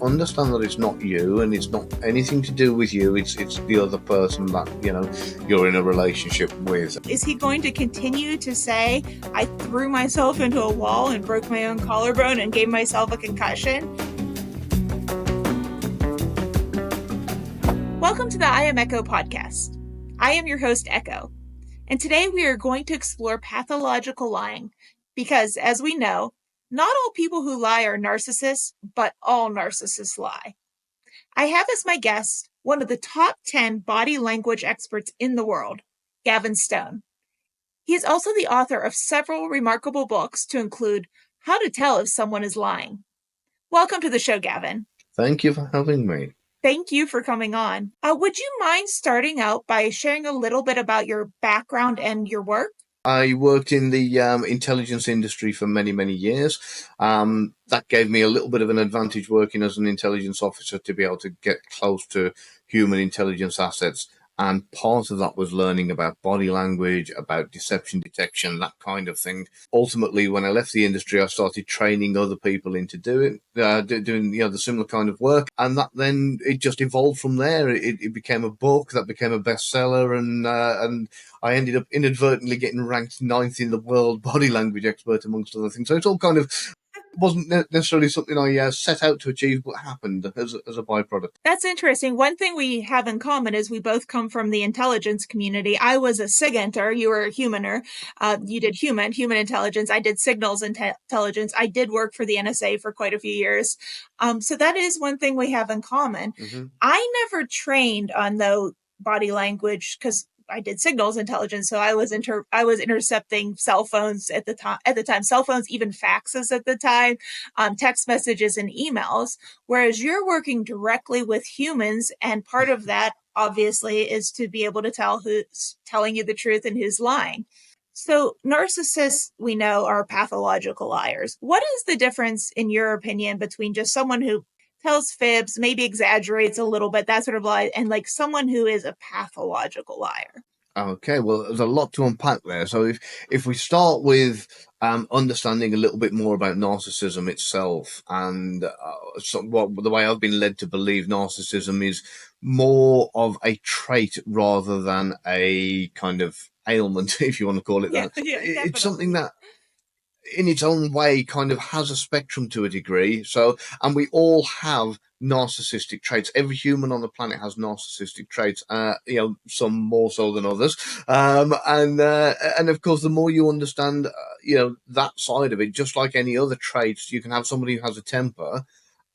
understand that it's not you and it's not anything to do with you. It's the other person that, you're in a relationship with. Is he going to continue to say, I threw myself into a wall and broke my own collarbone and gave myself a concussion? Welcome to the I Am Echo podcast. I am your host, Echo. And today we are going to explore pathological lying because, as we know, not all people who lie are narcissists, but all narcissists lie. I have as my guest one of the top 10 body language experts in the world, Gavin Stone. He is also the author of several remarkable books to include How to Tell if Someone is Lying. Welcome to the show, Gavin. Thank you for having me. Thank you for coming on. Would you mind starting out by sharing a little bit about your background and your work? I worked in the intelligence industry for many, many years. That gave me a little bit of an advantage working as an intelligence officer to be able to get close to human intelligence assets. And part of that was learning about body language, about deception detection, that kind of thing. Ultimately, when I left the industry, I started training other people into doing the similar kind of work. And that then it just evolved from there. It became a book that became a bestseller, and I ended up inadvertently getting ranked 9th in the world body language expert, amongst other things. So it's all kind of wasn't necessarily something I set out to achieve, but happened as a byproduct. That's interesting. One thing we have in common is we both come from the intelligence community. I was a SIG-enter. You were a humaner. You did human intelligence. I did signals intelligence. I did work for the NSA for quite a few years. So that is one thing we have in common. Mm-hmm. I never trained on body language because I did signals intelligence, so I was intercepting cell phones at the time, cell phones, even faxes at the time, text messages and emails. Whereas you're working directly with humans, and part of that obviously is to be able to tell who's telling you the truth and who's lying. So narcissists, we know, are pathological liars. What is the difference, in your opinion, between just someone who tells fibs, maybe exaggerates a little bit, that sort of lie, and like someone who is a pathological liar? Okay, well, there's a lot to unpack there. So if we start with understanding a little bit more about narcissism itself, and the way I've been led to believe narcissism is more of a trait rather than a kind of ailment, if you want to call it that. Yeah, it's something that in its own way kind of has a spectrum to a degree. So, and we all have narcissistic traits. Every human on the planet has narcissistic traits, some more so than others. And of course, the more you understand, that side of it, just like any other traits, you can have somebody who has a temper,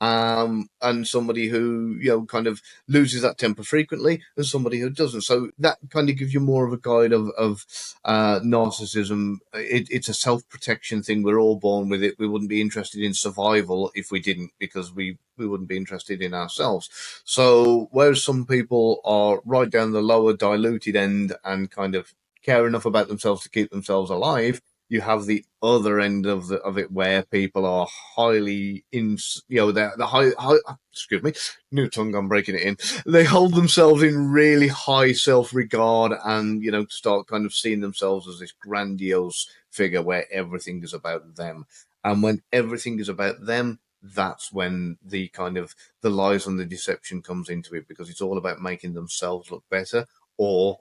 and somebody who, kind of loses that temper frequently, and somebody who doesn't. So that kind of gives you more of a guide of narcissism. It's a self-protection thing. We're all born with it. We wouldn't be interested in survival if we didn't, because we wouldn't be interested in ourselves. So whereas some people are right down the lower diluted end and kind of care enough about themselves to keep themselves alive, you have the other end of it where people are highly they're high, excuse me, new tongue, I'm breaking it in. They hold themselves in really high self-regard and, start kind of seeing themselves as this grandiose figure where everything is about them. And when everything is about them, that's when the kind of the lies and the deception comes into it, because it's all about making themselves look better or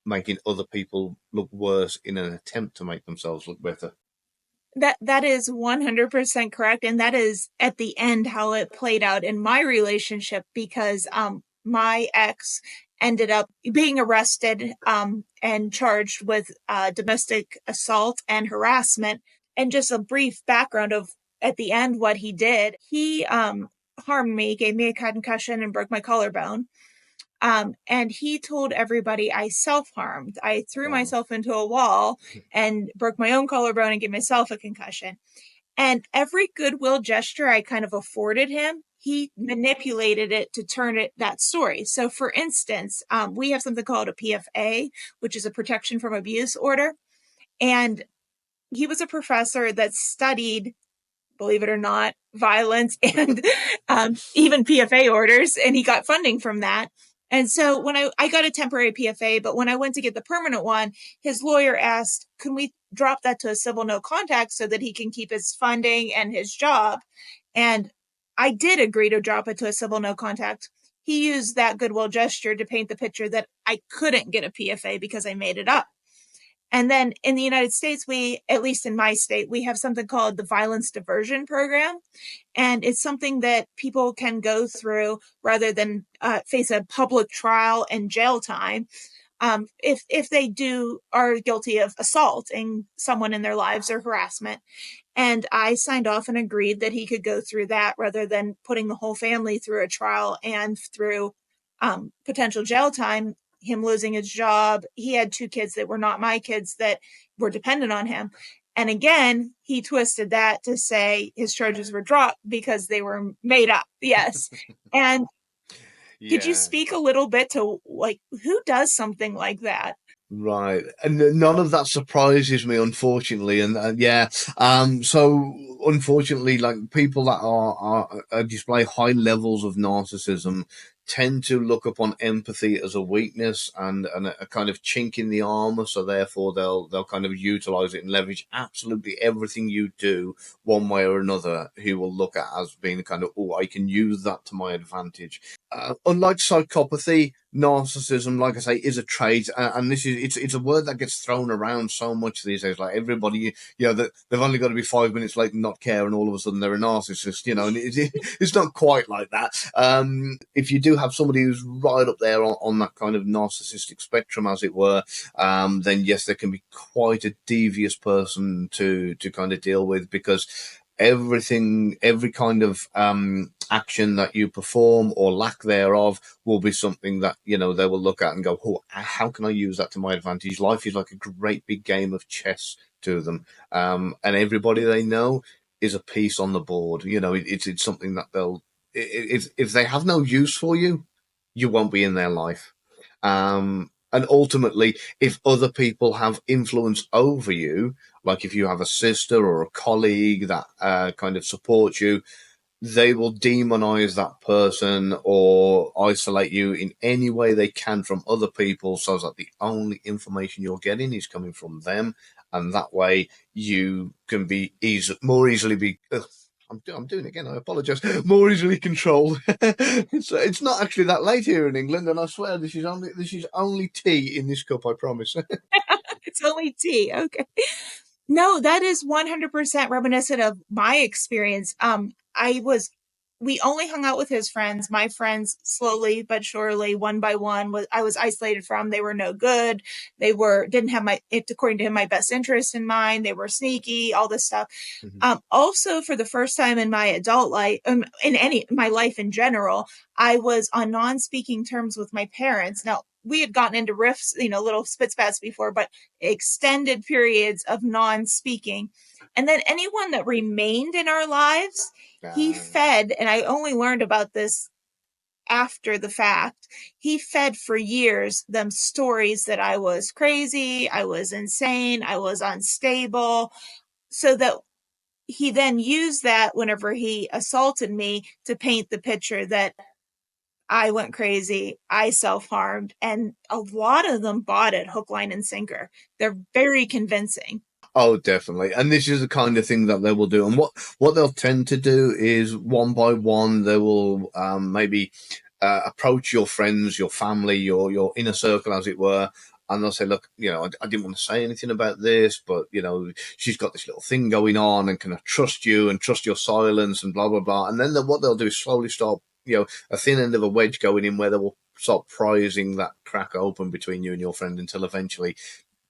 making other people look worse in an attempt to make themselves look better. That is 100% correct. And that is at the end how it played out in my relationship, because my ex ended up being arrested and charged with domestic assault and harassment. And just a brief background of at the end what he did. He harmed me, gave me a concussion and broke my collarbone. And he told everybody I self-harmed. I threw myself into a wall and broke my own collarbone and gave myself a concussion. And every goodwill gesture I kind of afforded him, he manipulated it to turn that story. So for instance, we have something called a PFA, which is a protection from abuse order. And he was a professor that studied, believe it or not, violence and even PFA orders. And he got funding from that. And so when I got a temporary PFA, but when I went to get the permanent one, his lawyer asked, can we drop that to a civil no contact so that he can keep his funding and his job? And I did agree to drop it to a civil no contact. He used that goodwill gesture to paint the picture that I couldn't get a PFA because I made it up. And then in the United States, we, at least in my state, we have something called the Violence Diversion Program. And it's something that people can go through rather than face a public trial and jail time. If they are guilty of assaulting someone in their lives or harassment. And I signed off and agreed that he could go through that rather than putting the whole family through a trial and through potential jail time, him losing his job. He had 2 kids that were not my kids that were dependent on him. And again, he twisted that to say his charges were dropped because they were made up. Yes. And could you Yeah. speak a little bit to like who does something like that? Right, and none of that surprises me, unfortunately. And yeah, so unfortunately, like people that display high levels of narcissism tend to look upon empathy as a weakness and a kind of chink in the armor. So therefore, they'll kind of utilize it and leverage absolutely everything you do, one way or another. He will look at as being kind of, oh, I can use that to my advantage. Unlike psychopathy, narcissism, like I say, is a trait, and this is it's a word that gets thrown around so much these days. Like everybody, that they've only got to be 5 minutes late and not care, and all of a sudden they're a narcissist. And it's not quite like that. If you do have somebody who's right up there on that kind of narcissistic spectrum, as it were, then yes, they can be quite a devious person to kind of deal with, because every kind of action that you perform or lack thereof will be something that they will look at and go, oh, how can I use that to my advantage? Life is like a great big game of chess to them, and everybody they know is a piece on the board. It's something that they'll, if they have no use for you, you won't be in their life. And ultimately, if other people have influence over you, like if you have a sister or a colleague that kind of supports you, they will demonize that person or isolate you in any way they can from other people, so that the only information you're getting is coming from them. And that way you can be more easily be. I'm doing it again. I apologise. More easily controlled. It's not actually that late here in England, and I swear this is only tea in this cup. I promise. It's only tea. Okay. No, that is 100% reminiscent of my experience. We only hung out with his friends. My friends, slowly but surely, one by one, I was isolated from. They were no good. Didn't have according to him, my best interest in mind. They were sneaky, all this stuff. Mhm. Also, for the first time in my adult life, my life in general, I was on non-speaking terms with my parents. Now, we had gotten into rifts, little spitspats before, but extended periods of non-speaking. And then anyone that remained in our lives, he Uh, fed, and I only learned about this after the fact. He fed for years them stories that I was crazy, I was insane, I was unstable, so that he then used that whenever he assaulted me to paint the picture that I went crazy, I self harmed, and a lot of them bought it hook, line, and sinker. They're very convincing. Oh, definitely. And this is the kind of thing that they will do. And what they'll tend to do is one by one, they will maybe approach your friends, your family, your inner circle, as it were. And they'll say, look, I didn't want to say anything about this, but, she's got this little thing going on, and can I trust you and trust your silence and blah, blah, blah. And then what they'll do is slowly start, a thin end of a wedge going in, where they will start prizing that crack open between you and your friend, until eventually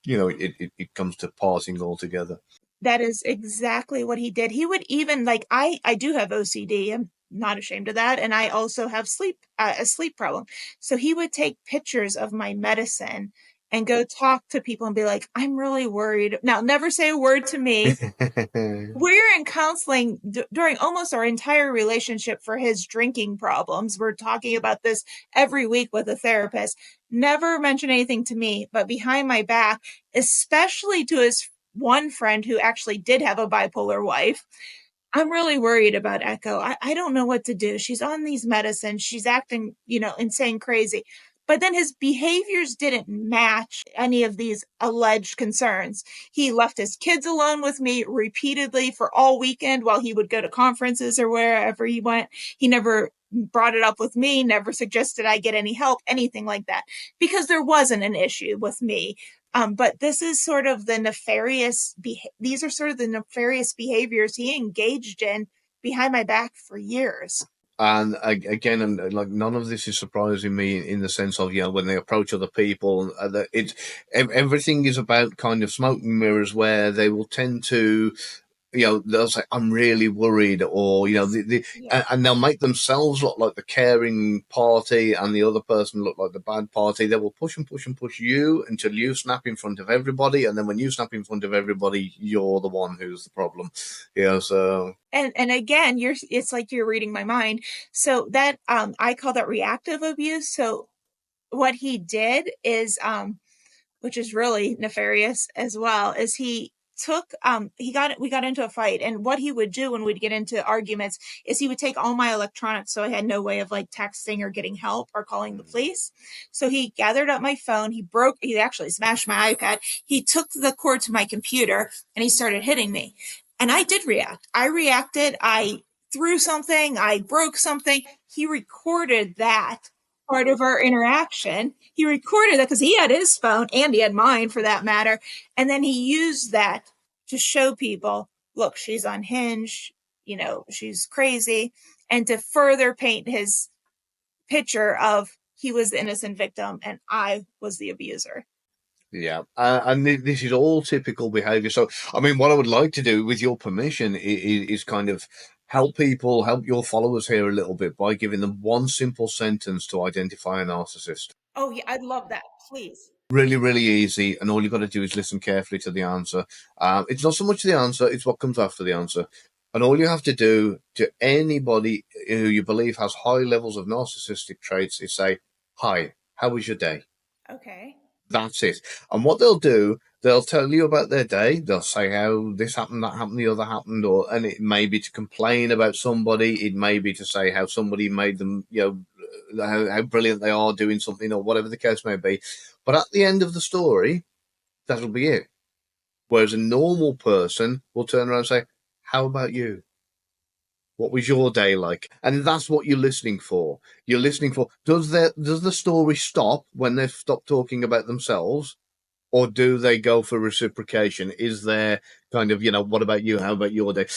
it comes to parting altogether. That is exactly what he did. He would even I do have OCD. I'm not ashamed of that, and I also have a sleep problem. So he would take pictures of my medicine and go talk to people and be like, "I'm really worried." Now, never say a word to me. We're in counseling during almost our entire relationship for his drinking problems. We're talking about this every week with a therapist. Never mention anything to me, but behind my back, especially to his one friend who actually did have a bipolar wife. I'm really worried about Echo. I don't know what to do. She's on these medicines. She's acting, insane crazy. But then his behaviors didn't match any of these alleged concerns. He left his kids alone with me repeatedly for all weekend while he would go to conferences or wherever he went. He never brought it up with me, never suggested I get any help, anything like that, because there wasn't an issue with me. But this is sort of the nefarious, these are sort of the nefarious behaviors he engaged in behind my back for years. And again, and like none of this is surprising me in the sense of, when they approach other people, everything is about kind of smoke and mirrors, where they will tend to, they'll say, I'm really worried, or, Yeah. and they'll make themselves look like the caring party and the other person look like the bad party. They will push and push and push you until you snap in front of everybody. And then when you snap in front of everybody, you're the one who's the problem. So. And again, it's like you're reading my mind. So that, I call that reactive abuse. So what he did is, which is really nefarious as well, is he took we got into a fight, and what he would do when we'd get into arguments is he would take all my electronics, so I had no way of like texting or getting help or calling the police. So he gathered up my phone, he actually smashed my iPad, he took the cord to my computer, and he started hitting me. And I did react. I reacted. I threw something, I broke something. He recorded that part of our interaction. He recorded that because he had his phone, and he had mine for that matter. And then he used that to show people, look, she's unhinged, she's crazy, and to further paint his picture of he was the innocent victim and I was the abuser. Yeah, and this is all typical behaviour. So, I mean, what I would like to do, with your permission, is kind of help your followers here a little bit by giving them one simple sentence to identify a narcissist. Oh, yeah, I'd love that. Please. Really, really easy, and all you've got to do is listen carefully to the answer. It's not so much the answer, it's what comes after the answer. And all you have to do to anybody who you believe has high levels of narcissistic traits is say, "Hi, how was your day?" Okay. That's it. And what they'll do, they'll tell you about their day. They'll say how this happened, that happened, the other happened, and it may be to complain about somebody. It may be to say how somebody made them, how brilliant they are doing something, or whatever the case may be. But at the end of the story, that'll be it. Whereas a normal person will turn around and say, "How about you? What was your day like?" And that's what you're listening for. You're listening for, does the story stop when they've stopped talking about themselves? Or do they go for reciprocation? Is there kind of, what about you? How about your day?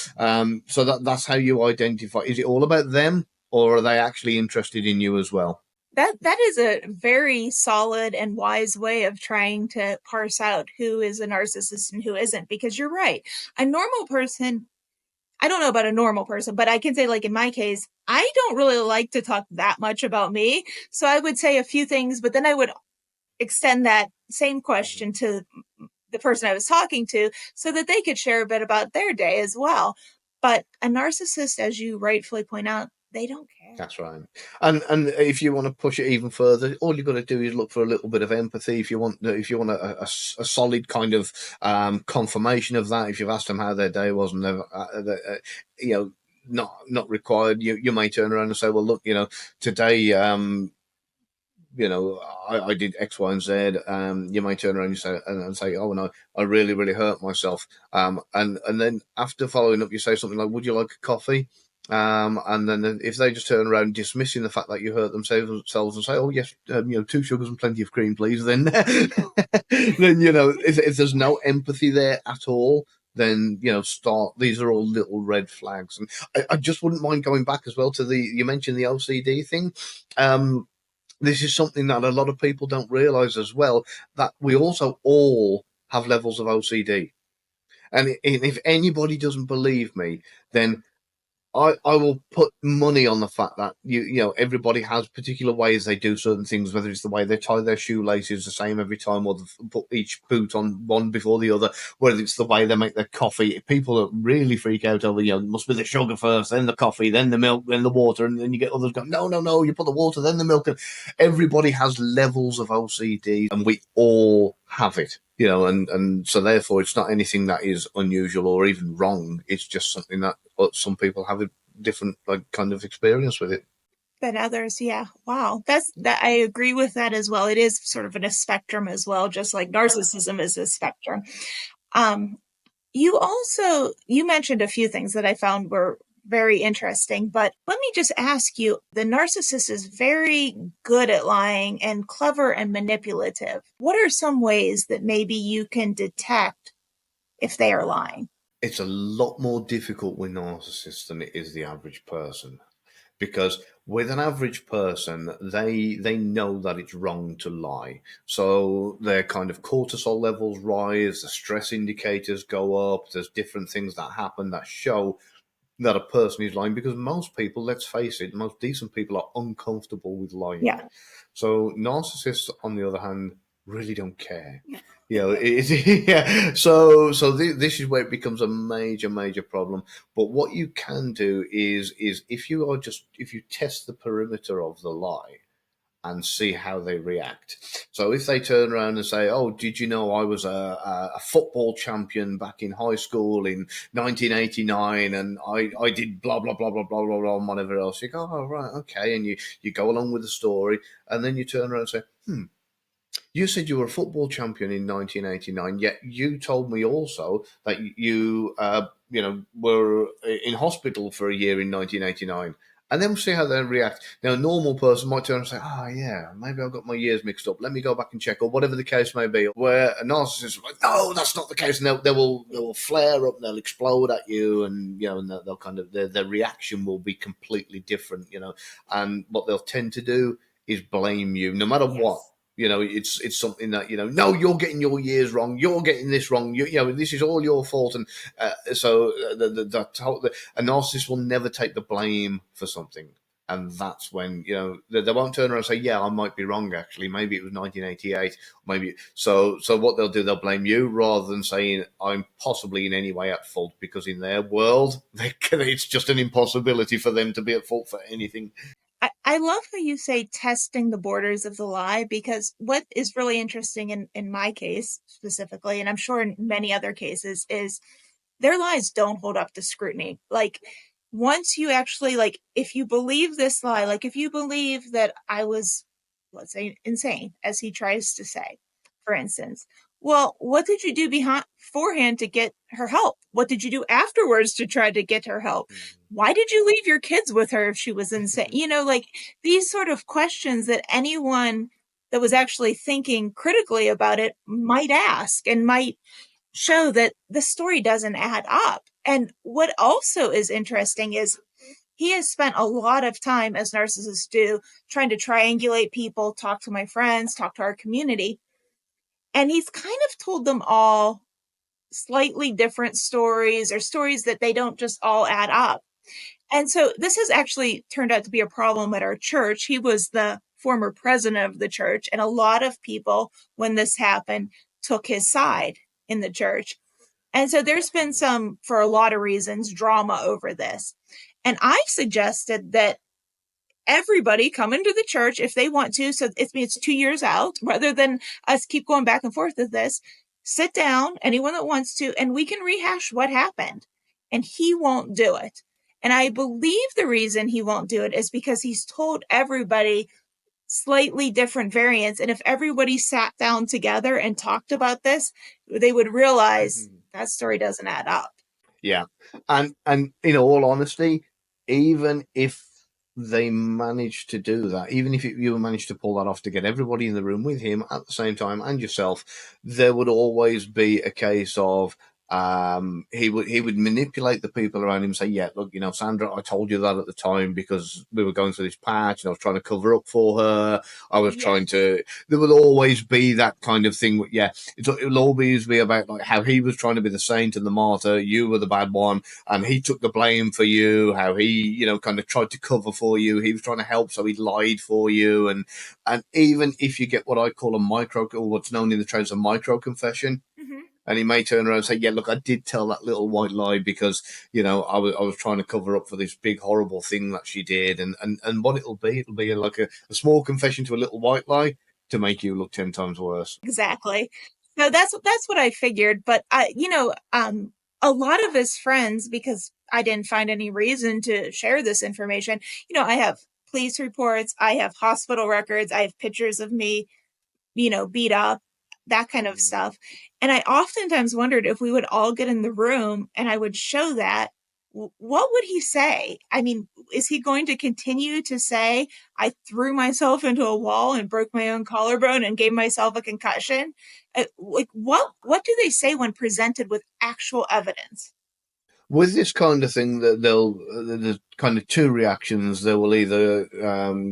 So that's how you identify. Is it all about them, or are they actually interested in you as well? That is a very solid and wise way of trying to parse out who is a narcissist and who isn't, because you're right. A normal person, I don't know about a normal person, but I can say, like in my case, I don't really like to talk that much about me. So I would say a few things, but then I would extend that same question to the person I was talking to so that they could share a bit about their day as well. But a narcissist, as you rightfully point out, they don't care. That's right. And if you want to push it even further, all you've got to do is look for a little bit of empathy. If you want a solid kind of confirmation of that, if you've asked them how their day was and not required, you may turn around and say, well, look, today, I did X, Y, and Z. You may turn around and say, oh no, I really, really hurt myself. And then after following up, you say something like, would you like a coffee? And then if they just turn around dismissing the fact that you hurt themselves and say, oh yes, 2 sugars and plenty of cream, please, then then if there's no empathy there at all, then these are all little red flags. And I just wouldn't mind going back as well to you mentioned the OCD thing. This is something that a lot of people don't realize as well, that we also all have levels of OCD. And if anybody doesn't believe me, then I will put money on the fact that everybody has particular ways they do certain things, whether it's the way they tie their shoelaces the same every time, or put each boot on one before the other, whether it's the way they make their coffee. People really freak out over, it must be the sugar first, then the coffee, then the milk, then the water, and then you get others going, no, you put the water, then the milk. And everybody has levels of OCD, and we all have it. And so therefore it's not anything that is unusual or even wrong. It's just something that some people have a different kind of experience with it. than others. Yeah. Wow. That I agree with that as well. It is sort of in a spectrum as well, just like narcissism is a spectrum. Um, you mentioned a few things that I found were very interesting, but let me just ask you, the narcissist is very good at lying and clever and manipulative. What are some ways that maybe you can detect if they are lying? It's a lot more difficult with narcissists than it is the average person, because with an average person, they know that it's wrong to lie, so their kind of cortisol levels rise, the stress indicators go up, there's different things that happen that show that a person is lying, because most people, let's face it, most decent people are uncomfortable with lying. Yeah. So narcissists, on the other hand, really don't care. You know, yeah. So this is where it becomes a major problem. But what you can do is if you test the perimeter of the lie and see how they react. So if they turn around and say, "Oh, did you know I was a football champion back in high school in 1989, and I did blah blah blah blah blah blah blah and whatever else," you go, "Oh, right, okay," and you go along with the story, and then you turn around and say, "You said you were a football champion in 1989, yet you told me also that were in hospital for a year in 1989." And then we'll see how they react. Now, a normal person might turn and say, "Oh, yeah, maybe I've got my years mixed up. Let me go back and check," or whatever the case may be. Where a narcissist is like, "No, that's not the case." And they will flare up, and they'll explode at you, and and they'll kind of their reaction will be completely different. And what they'll tend to do is blame you, no matter what. Yes. It's something that no, you're getting your years wrong, you're getting this wrong, this is all your fault. And a narcissist will never take the blame for something. And that's when they won't turn around and say, "Yeah, I might be wrong, actually, maybe it was 1988, maybe." So what they'll do, they'll blame you rather than saying, "I'm possibly in any way at fault," because in their world it's just an impossibility for them to be at fault for anything. I love how you say testing the borders of the lie, because what is really interesting in my case specifically, and I'm sure in many other cases, is their lies don't hold up to scrutiny. Like, once you actually, like, if you believe this lie, like if you believe that I was, let's say, insane, as he tries to say, for instance, well, what did you do beforehand to get her help? What did you do afterwards to try to get her help? Why did you leave your kids with her if she was insane? Like, these sort of questions that anyone that was actually thinking critically about it might ask, and might show that the story doesn't add up. And what also is interesting is he has spent a lot of time, as narcissists do, trying to triangulate people, talk to my friends, talk to our community. And he's kind of told them all slightly different stories, or stories that they don't just all add up. And so this has actually turned out to be a problem at our church. He was the former president of the church, and a lot of people, when this happened, took his side in the church. And so there's been some, for a lot of reasons, drama over this. And I suggested that everybody come into the church if they want to. So it's 2 years out, rather than us keep going back and forth with this. Sit down, anyone that wants to, and we can rehash what happened. And he won't do it. And I believe the reason he won't do it is because he's told everybody slightly different variants. And if everybody sat down together and talked about this, they would realize that story doesn't add up. Yeah, and in all honesty, even if they managed to do that, even if you managed to pull that off to get everybody in the room with him at the same time and yourself, there would always be a case of he would manipulate the people around him, say, "Yeah, look, Sandra, I told you that at the time because we were going through this patch and I was trying to cover up for her. I was Yeah. trying to." There will always be that kind of thing. Yeah, it'll always be about like how he was trying to be the saint and the martyr, you were the bad one, and he took the blame for you. How he, kind of tried to cover for you. He was trying to help, so he lied for you. And even if you get what I call a micro, or what's known in the trades a micro confession. Mm-hmm. And he may turn around and say, "Yeah, look, I did tell that little white lie because I was trying to cover up for this big horrible thing that she did." And what it'll be like a small confession to a little white lie to make you look 10 times worse. Exactly. So that's what I figured. But a lot of his friends, because I didn't find any reason to share this information. I have police reports, I have hospital records, I have pictures of me, beat up, that kind of stuff. And I oftentimes wondered if we would all get in the room and I would show that, what would he say? I mean, is he going to continue to say, I threw myself into a wall and broke my own collarbone and gave myself a concussion? Like, what do they say when presented with actual evidence? With this kind of thing, that there's kind of two reactions. They will either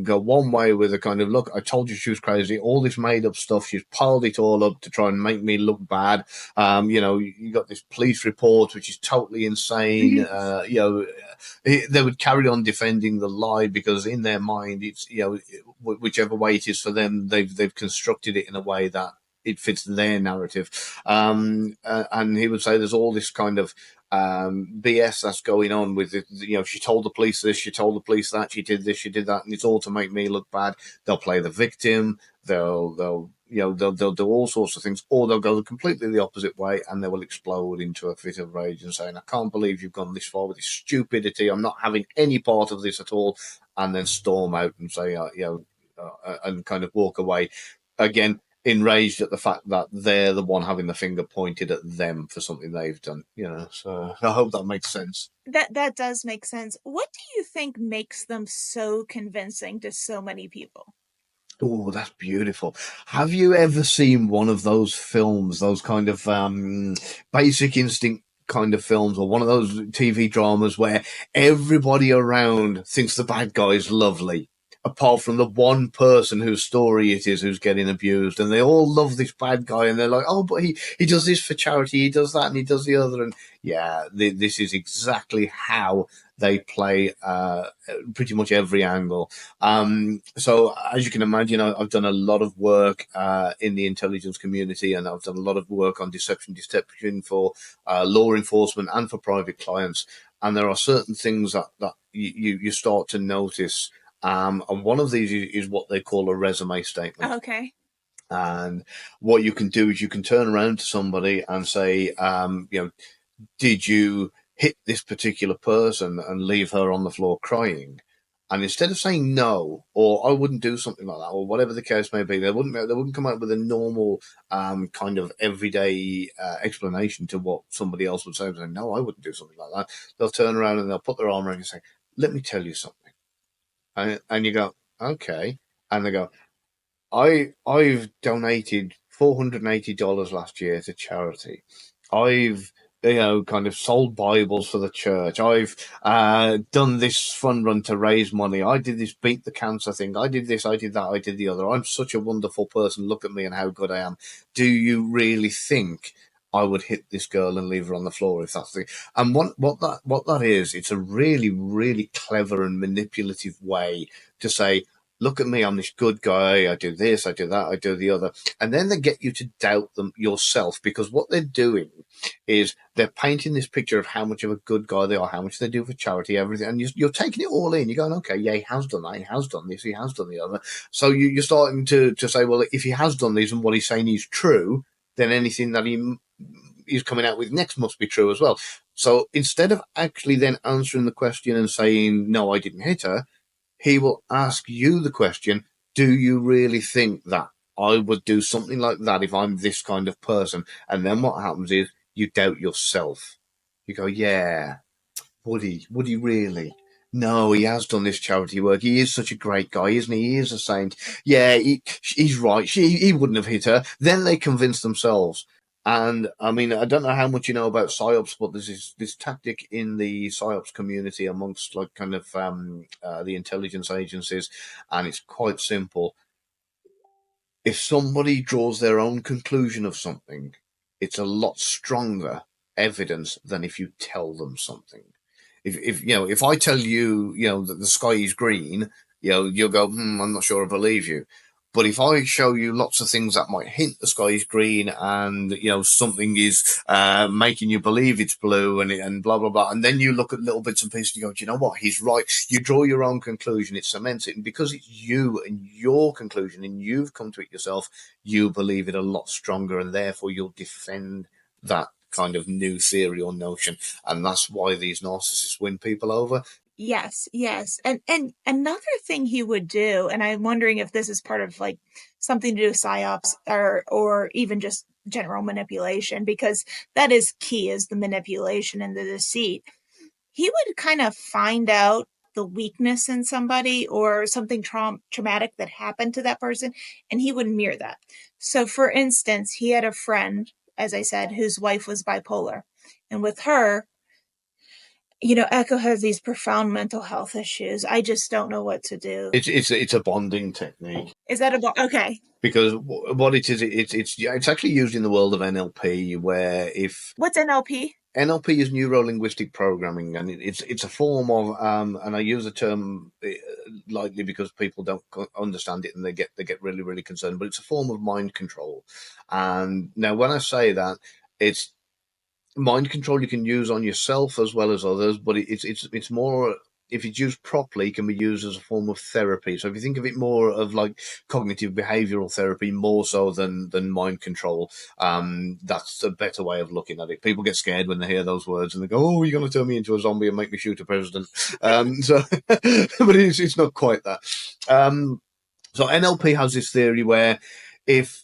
go one way with a kind of, look, I told you she was crazy, all this made up stuff, she's piled it all up to try and make me look bad. You got this police report which is totally insane. They would carry on defending the lie because in their mind it's, whichever way it is for them, they've constructed it in a way that it fits their narrative. And he would say there's all this kind of BS that's going on with it. She told the police this, she told the police that, she did this, she did that, and it's all to make me look bad. They'll play the victim. They'll do all sorts of things, or they'll go completely the opposite way, and they will explode into a fit of rage and saying, "I can't believe you've gone this far with this stupidity. I'm not having any part of this at all," and then storm out and say, and kind of walk away again, enraged at the fact that they're the one having the finger pointed at them for something they've done. So I hope that makes sense. That does make sense. What do you think makes them so convincing to so many people? Oh, that's beautiful. Have you ever seen one of those films, those kind of Basic Instinct kind of films, or one of those TV dramas where everybody around thinks the bad guy is lovely, apart from the one person whose story it is who's getting abused, and they all love this bad guy, and they're like, oh, but he does this for charity, he does that, and he does the other, and yeah, this is exactly how they play pretty much every angle. So as you can imagine, I've done a lot of work in the intelligence community, and I've done a lot of work on deception for law enforcement and for private clients. And there are certain things that you start to notice. And one of these is what they call a resume statement. Okay. And what you can do is you can turn around to somebody and say, did you hit this particular person and leave her on the floor crying? And instead of saying no, or I wouldn't do something like that, or whatever the case may be, they wouldn't come out with a normal kind of everyday explanation to what somebody else would say. Say, no, I wouldn't do something like that. They'll turn around and they'll put their arm around you and say, let me tell you something. And you go, okay. And they go, I've donated $480 last year to charity. I've kind of sold Bibles for the church. I've done this fun run to raise money. I did this beat the cancer thing. I did this, I did that, I did the other. I'm such a wonderful person. Look at me and how good I am. Do you really think I would hit this girl and leave her on the floor if that's the... And what that is, it's a really, really clever and manipulative way to say, look at me, I'm this good guy, I do this, I do that, I do the other. And then they get you to doubt them yourself, because what they're doing is they're painting this picture of how much of a good guy they are, how much they do for charity, everything. And you're taking it all in. You're going, okay, yeah, he has done that, he has done this, he has done the other. So you're starting to say, well, if he has done these and what he's saying is true, then anything that he's coming out with next must be true as well. So instead of actually then answering the question and saying, no, I didn't hit her, he will ask you the question, do you really think that I would do something like that if I'm this kind of person? And then what happens is you doubt yourself. You go, yeah, would he? Would he really? No, he has done this charity work. He is such a great guy, isn't he? He is a saint. Yeah, he's right. He wouldn't have hit her. Then they convince themselves. And I mean, I don't know how much you know about psyops, but there's this tactic in the psyops community amongst like kind of the intelligence agencies, and it's quite simple. If somebody draws their own conclusion of something, it's a lot stronger evidence than if you tell them something. If I tell you, that the sky is green, you'll go, I'm not sure I believe you. But if I show you lots of things that might hint the sky is green, and something is making you believe it's blue, and blah blah blah, and then you look at little bits and pieces and you go, do you know what? He's right. You draw your own conclusion. It cements it, and because it's you and your conclusion, and you've come to it yourself, you believe it a lot stronger, and therefore you'll defend that kind of new theory or notion. And that's why these narcissists win people over. Yes, yes. And another thing he would do, and I'm wondering if this is part of like something to do with psyops or even just general manipulation, because that is key, is the manipulation and the deceit. He would kind of find out the weakness in somebody or something traumatic that happened to that person, and he would mirror that. So for instance, he had a friend, as I said, whose wife was bipolar. And with her, Echo has these profound mental health issues. I just don't know what to do. It's a bonding technique. Is that okay? Because what it is, it's actually used in the world of NLP, where if What's NLP? NLP is neuro linguistic programming, and it's a form of and I use the term lightly because people don't understand it and they get really really concerned. But it's a form of mind control. And now, when I say that, it's mind control you can use on yourself as well as others, but it's more, if it's used properly, can be used as a form of therapy. So if you think of it more of like cognitive behavioral therapy, more so than mind control, that's a better way of looking at it. People get scared when they hear those words and they go, "Oh, you're going to turn me into a zombie and make me shoot a president." So, but it's not quite that. So NLP has this theory where if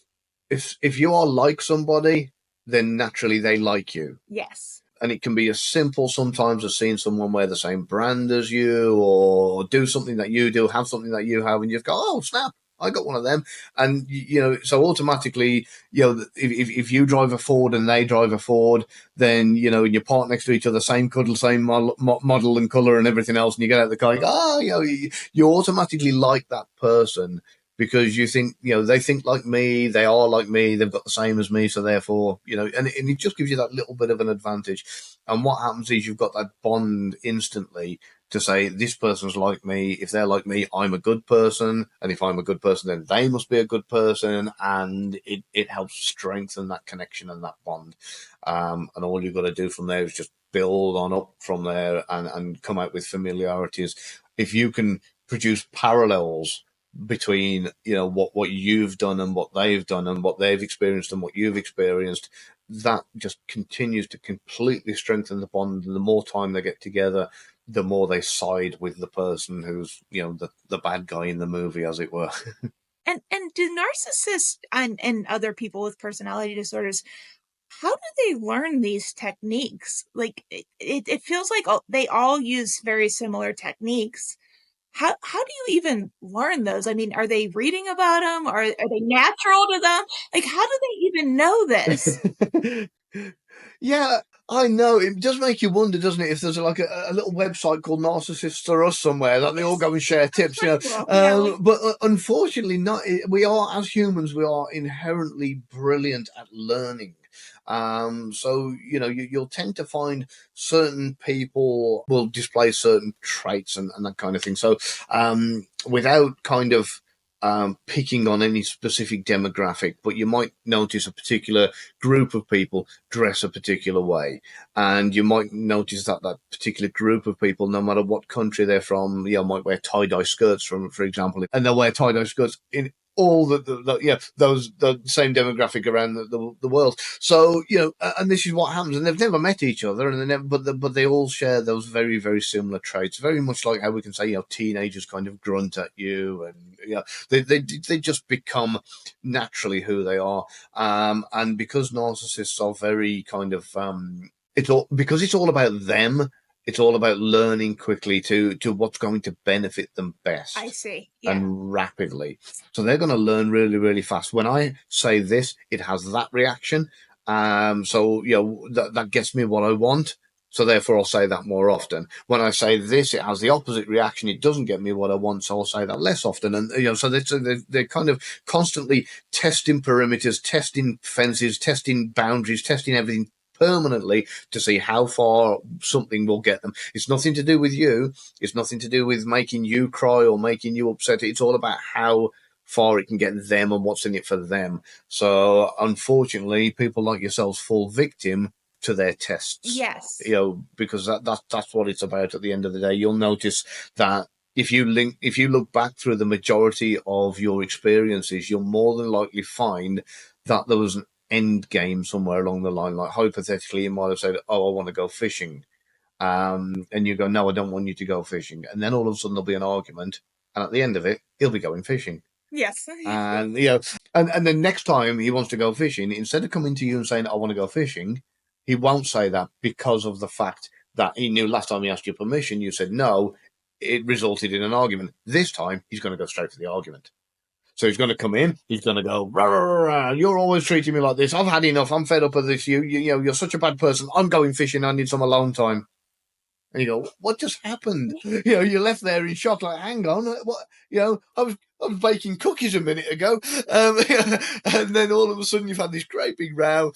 if you are like somebody, then naturally they like you. Yes. And it can be as simple sometimes as seeing someone wear the same brand as you, or do something that you do, have something that you have, and you go, "Oh, snap, I got one of them." And, so automatically, if you drive a Ford and they drive a Ford, then, and you're parked next to each other, same cuddle, same model and color and everything else, and you get out of the car, you automatically like that person, because you think, they think like me, they are like me, they've got the same as me, so therefore, and it just gives you that little bit of an advantage. And what happens is you've got that bond instantly to say, this person's like me. If they're like me, I'm a good person. And if I'm a good person, then they must be a good person. And it helps strengthen that connection and that bond. And all you've got to do from there is just build on up from there and come out with familiarities. If you can produce parallels between what you've done and what they've done and what they've experienced and what you've experienced, that just continues to completely strengthen the bond. And the more time they get together, the more they side with the person who's the bad guy in the movie, as it were. And do narcissists and other people with personality disorders, how do they learn these techniques? Like it feels like they all use very similar techniques. How do you even learn those? I mean, are they reading about them? Are they natural to them? Like, how do they even know this? Yeah, I know. It does make you wonder, doesn't it? If there's like a little website called Narcissists or Us somewhere that they all go and share tips, Well, yeah, like, But unfortunately, not. We are, as humans, we are inherently brilliant at learning. So you'll tend to find certain people will display certain traits and that kind of thing. So without kind of picking on any specific demographic, but you might notice a particular group of people dress a particular way, and you might notice that that particular group of people, no matter what country they're from, might wear tie-dye skirts, for example, and they'll wear tie-dye skirts in all those the same demographic around the world. So and this is what happens, and they've never met each other, and they never, but they all share those very very similar traits. Very much like how we can say teenagers kind of grunt at you, and they just become naturally who they are. And because narcissists are very kind of because it's all about them. It's all about learning quickly to what's going to benefit them best. I see. Yeah. And rapidly. So they're going to learn really, really fast. When I say this, it has that reaction. So that gets me what I want. So therefore, I'll say that more often. When I say this, it has the opposite reaction. It doesn't get me what I want, so I'll say that less often. And so they're kind of constantly testing perimeters, testing fences, testing boundaries, testing everything permanently to see how far something will get them. It's nothing to do with you. It's nothing to do with making you cry or making you upset. It's all about how far it can get them and what's in it for them. So unfortunately, people like yourselves fall victim to their tests. Yes. Because that's what it's about at the end of the day. You'll notice that if you look back through the majority of your experiences, you'll more than likely find that there was an end game somewhere along the line. Like hypothetically, you might have said, "Oh, I want to go fishing," And you go, no, I don't want you to go fishing. And then all of a sudden there'll be an argument. And at the end of it, he'll be going fishing. Yes. And, and then next time he wants to go fishing, instead of coming to you and saying, I want to go fishing, he won't say that because of the fact that he knew last time he asked your permission, you said no. It resulted in an argument. This time, he's going to go straight for the argument. So he's going to come in. He's going to go, rah, rah, rah, you're always treating me like this. I've had enough. I'm fed up of this. You're such a bad person. I'm going fishing. I need some alone time. And you go, what just happened? You left there in shock, like, hang on, what? I was baking cookies a minute ago, and then all of a sudden you've had this great big row.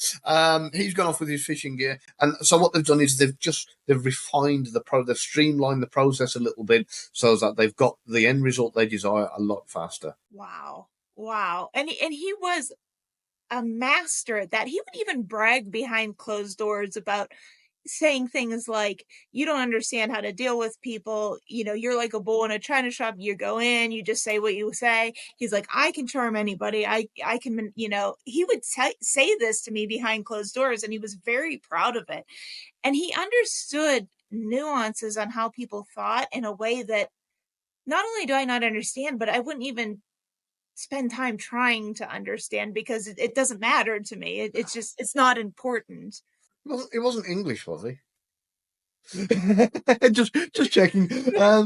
He's gone off with his fishing gear, and so what they've done is they've refined they've streamlined the process a little bit so that they've got the end result they desire a lot faster. Wow, and he was a master at that. He would even brag behind closed doors about saying things like, you don't understand how to deal with people. You're like a bull in a china shop. You go in, you just say what you say. He's like, I can charm anybody. I can, he would say this to me behind closed doors, and he was very proud of it. And he understood nuances on how people thought in a way that not only do I not understand, but I wouldn't even spend time trying to understand, because it doesn't matter to me. It's not important. It wasn't English, was he? just checking.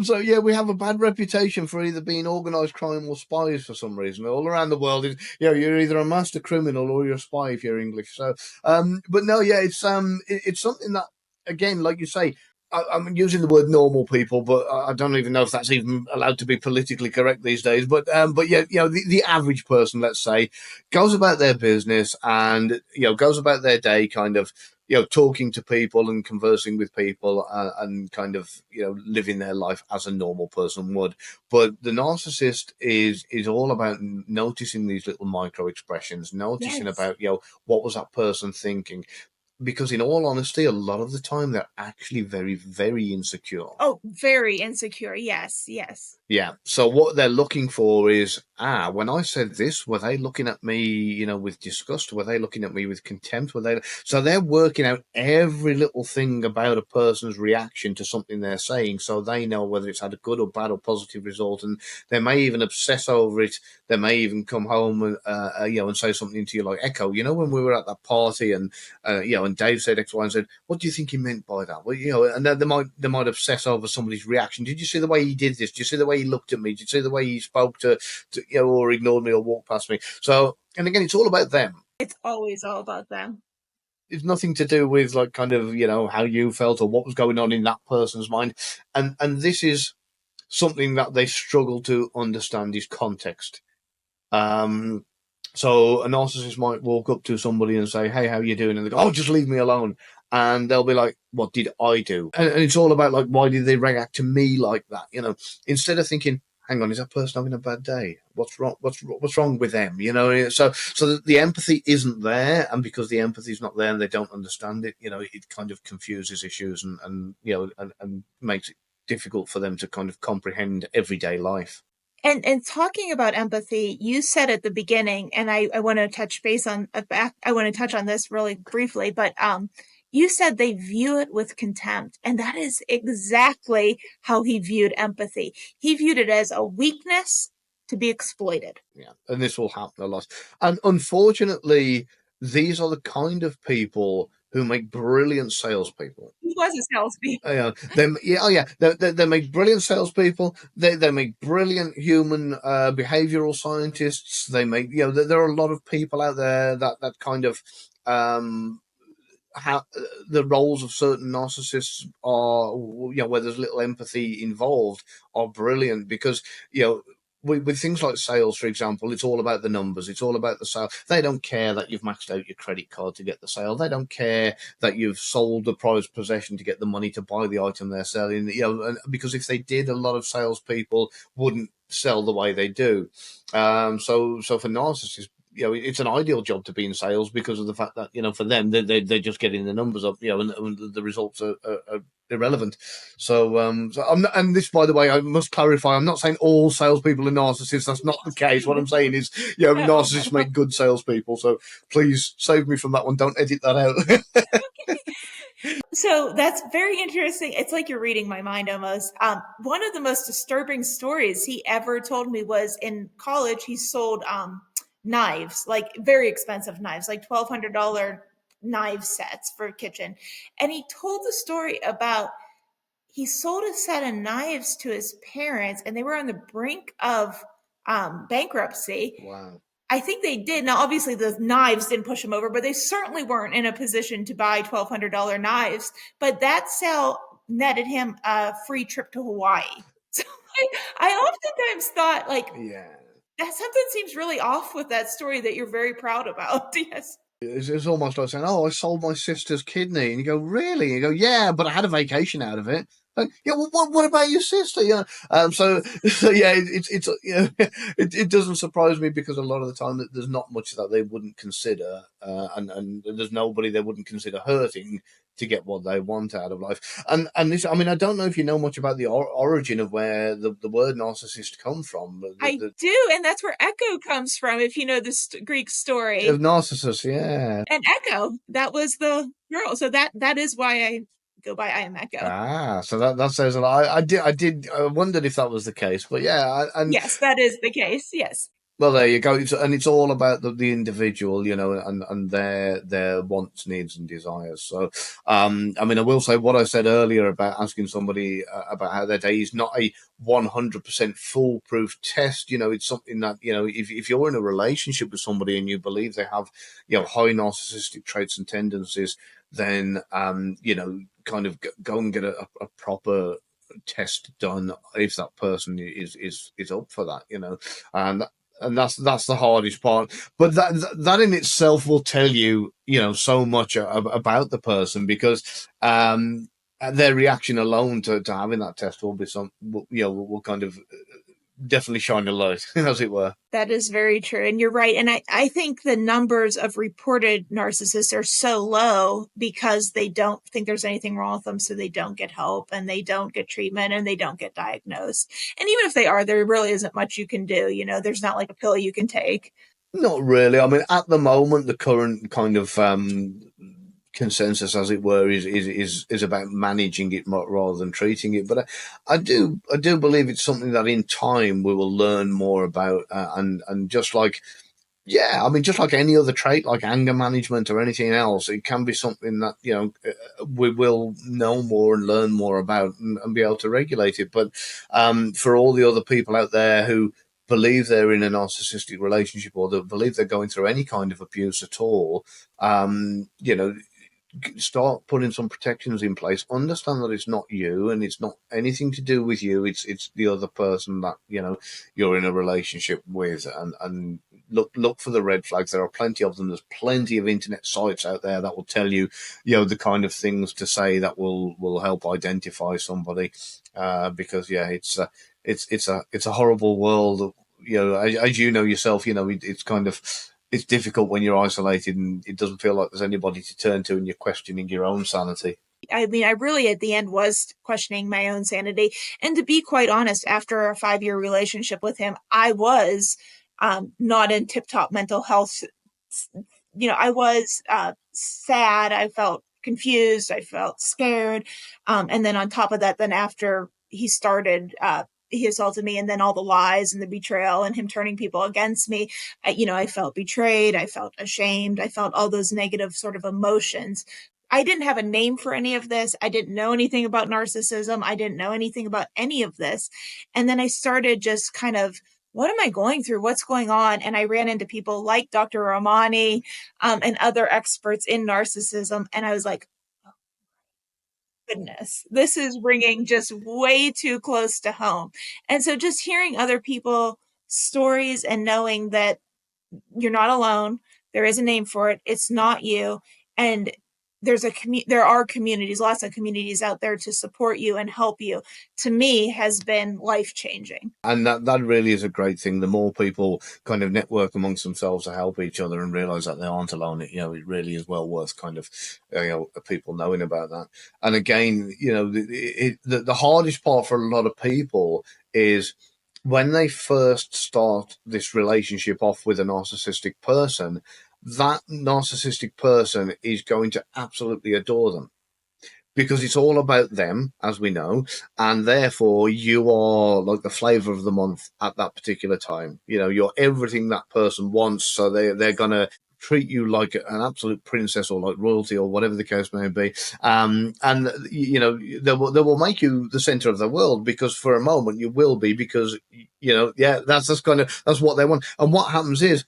So yeah, we have a bad reputation for either being organised crime or spies for some reason all around the world. You're either a master criminal or you're a spy if you're English. So, but no, yeah, it's something that, again, like you say, I'm using the word normal people, but I don't even know if that's even allowed to be politically correct these days. But yeah, the average person, let's say, goes about their business and goes about their day, kind of talking to people and conversing with people, and kind of living their life as a normal person would. But the narcissist is all about noticing these little micro expressions, noticing Yes. about what was that person thinking. Because in all honesty, a lot of the time they're actually very, very insecure. Oh, very insecure. Yes. Yeah. So what they're looking for is, when I said this, were they looking at me, with disgust? Were they looking at me with contempt? So they're working out every little thing about a person's reaction to something they're saying, so they know whether it's had a good or bad or positive result. And they may even obsess over it. They may even come home and, and say something to you like, Echo, when we were at that party and, and Dave said X, Y, and Z, what do you think he meant by that? Well, and then they might obsess over somebody's reaction. Did you see the way he did this? Did you see the way he looked at me? Did you see the way he spoke to or ignored me or walked past me? So, and again, it's all about them. It's always all about them. It's nothing to do with like kind of, how you felt or what was going on in that person's mind. And this is something that they struggle to understand is context. So a narcissist might walk up to somebody and say, hey, how you doing? And they go, oh, just leave me alone. And they'll be like, what did I do? And it's all about like, why did they react to me like that? Instead of thinking, hang on, is that person having a bad day? What's wrong? What's wrong with them? So the empathy isn't there. And because the empathy is not there and they don't understand it, it kind of confuses issues and makes it difficult for them to kind of comprehend everyday life. And talking about empathy, you said at the beginning, and I want to touch base on I want to touch on this really briefly, but you said they view it with contempt, and that is exactly how he viewed empathy. He viewed it as a weakness to be exploited. Yeah, and this will happen a lot. And unfortunately, these are the kind of people who make brilliant salespeople. He was a salespeople. They make brilliant salespeople. They make brilliant human behavioral scientists. They make there are a lot of people out there that kind of how the roles of certain narcissists are, where there's little empathy involved, are brilliant because with things like sales, for example, it's all about the numbers. It's all about the sale. They don't care that you've maxed out your credit card to get the sale. They don't care that you've sold the prized possession to get the money to buy the item they're selling. Because if they did, a lot of salespeople wouldn't sell the way they do. So for narcissists, it's an ideal job to be in sales because of the fact that, for them, they're just getting the numbers up, and the results are irrelevant. So I'm not, and this, by the way, I must clarify, I'm not saying all salespeople are narcissists. That's not the case. What I'm saying is, narcissists make good salespeople. So please save me from that one. Don't edit that out. So that's very interesting. It's like you're reading my mind almost. One of the most disturbing stories he ever told me was in college. He sold knives, like very expensive knives, like $1,200 knife sets for a kitchen. And he told the story about he sold a set of knives to his parents, and they were on the brink of bankruptcy. Wow. I think they did. Now, obviously, the knives didn't push him over, but they certainly weren't in a position to buy $1,200 knives. But that sale netted him a free trip to Hawaii. So I oftentimes thought, like, Yeah. that something seems really off with that story that you're very proud about. Yes. It's almost like saying, "Oh, I sold my sister's kidney," and you go, "Really?" And you go, "Yeah, but I had a vacation out of it." Like, yeah, well, what about your sister? Yeah, so yeah, it's it doesn't surprise me because a lot of the time there's not much that they wouldn't consider, and there's nobody they wouldn't consider hurting to get what they want out of life. And this, I mean, I don't know if you know much about the origin of where the word narcissist comes from. I do, and that's where Echo comes from, if you know the Greek story. Of Narcissus, yeah. And Echo, that was the girl. So that is why I go by I am Echo. Ah, so that says a lot. I wondered if that was the case, but yeah, and Yes, that is the case. Yes. well, there you go. And it's all about the individual, and their wants, needs, and desires. So, I mean, I will say what I said earlier about asking somebody about how their day is not a 100% foolproof test. It's something that if you're in a relationship with somebody and you believe they have high narcissistic traits and tendencies, then kind of go and get a proper test done if that person is up for that, and that's the hardest part. But that in itself will tell you so much about the person, because their reaction alone to having that test will be will kind of definitely shine a light, as it were. That is very true. And you're right. And I think the numbers of reported narcissists are so low because they don't think there's anything wrong with them. So they don't get help and they don't get treatment and they don't get diagnosed. And even if they are, there really isn't much you can do. There's not like a pill you can take. Not really. I mean, at the moment, the current kind of consensus, as it were, is about managing it rather than treating it. But I do believe it's something that in time we will learn more about, and just like. Yeah, I mean, just like any other trait, like anger management or anything else, it can be something that we will know more and learn more about, and be able to regulate it. But for all the other people out there who believe they're in a narcissistic relationship, or that believe they're going through any kind of abuse at all, start putting some protections in place. Understand that it's not you, and it's not anything to do with you. It's the other person that you're in a relationship with, and look for the red flags. There are plenty of them. There's plenty of internet sites out there that will tell you the kind of things to say that will help identify somebody, because it's a horrible world. As you know yourself, it's kind of, it's difficult when you're isolated and it doesn't feel like there's anybody to turn to, and you're questioning your own sanity. I mean, I really at the end was questioning my own sanity. And to be quite honest, after a 5-year relationship with him, I was not in tip top mental health. I was sad. I felt confused. I felt scared. And then on top of that, then after he started, he assaulted me, and then all the lies and the betrayal and him turning people against me, I felt betrayed. I felt ashamed. I felt all those negative sort of emotions. I didn't have a name for any of this. I didn't know anything about narcissism. I didn't know anything about any of this. And then I started just kind of, what am I going through? What's going on? And I ran into people like Dr. Romani and other experts in narcissism. And I was like, goodness, this is ringing just way too close to home. And so just hearing other people stories and knowing that you're not alone, there is a name for it. It's not you. And there are communities, lots of communities out there to support you and help you, to me has been life changing. And that really is a great thing. The more people kind of network amongst themselves to help each other and realize that they aren't alone, it really is well worth kind of people knowing about that. And again, the hardest part for a lot of people is when they first start this relationship off with a narcissistic person. That narcissistic person is going to absolutely adore them, because it's all about them, as we know, and therefore you are like the flavor of the month at that particular time. You know, you're everything that person wants, so they're gonna treat you like an absolute princess or like royalty or whatever the case may be. And you know, they will make you the center of the world, because for a moment you will be, because you know, yeah, that's what they want. And what happens is,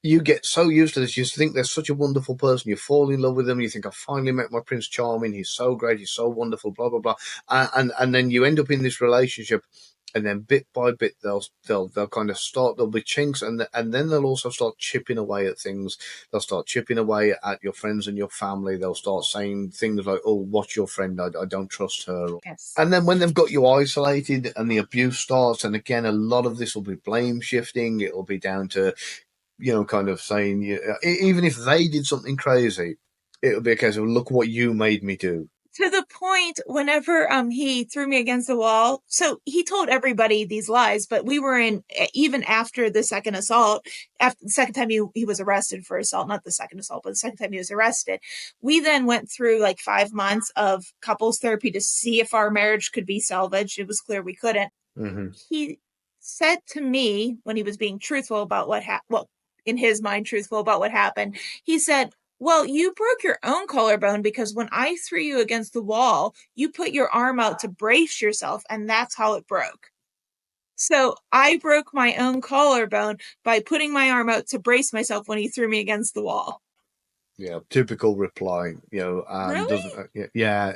you get so used to this, you think they're such a wonderful person, you fall in love with them, you think, I finally met my Prince Charming, he's so great, he's so wonderful, blah blah blah, and then you end up in this relationship, and then bit by bit they'll kind of start, there'll be chinks, and then they'll also start chipping away at things. They'll start chipping away at your friends and your family. They'll start saying things like, oh, what's your friend, I don't trust her. Yes. And then when they've got you isolated and the abuse starts, and again, a lot of this will be blame shifting. It'll be down to, you know, kind of saying, even if they did something crazy, it'll be a case of, look what you made me do. To the point, whenever he threw me against the wall, so he told everybody these lies, but we were in, even after the second assault, after the second time he was arrested for assault, not the second assault, but the second time he was arrested, we then went through like 5 months of couples therapy to see if our marriage could be salvaged. It was clear we couldn't. Mm-hmm. He said to me, when he was being truthful about well, in his mind, truthful about what happened, he said, well, you broke your own collarbone because when I threw you against the wall, you put your arm out to brace yourself, and that's how it broke. So I broke my own collarbone by putting my arm out to brace myself when he threw me against the wall. Yeah, typical reply. You know, Really? doesn't yeah.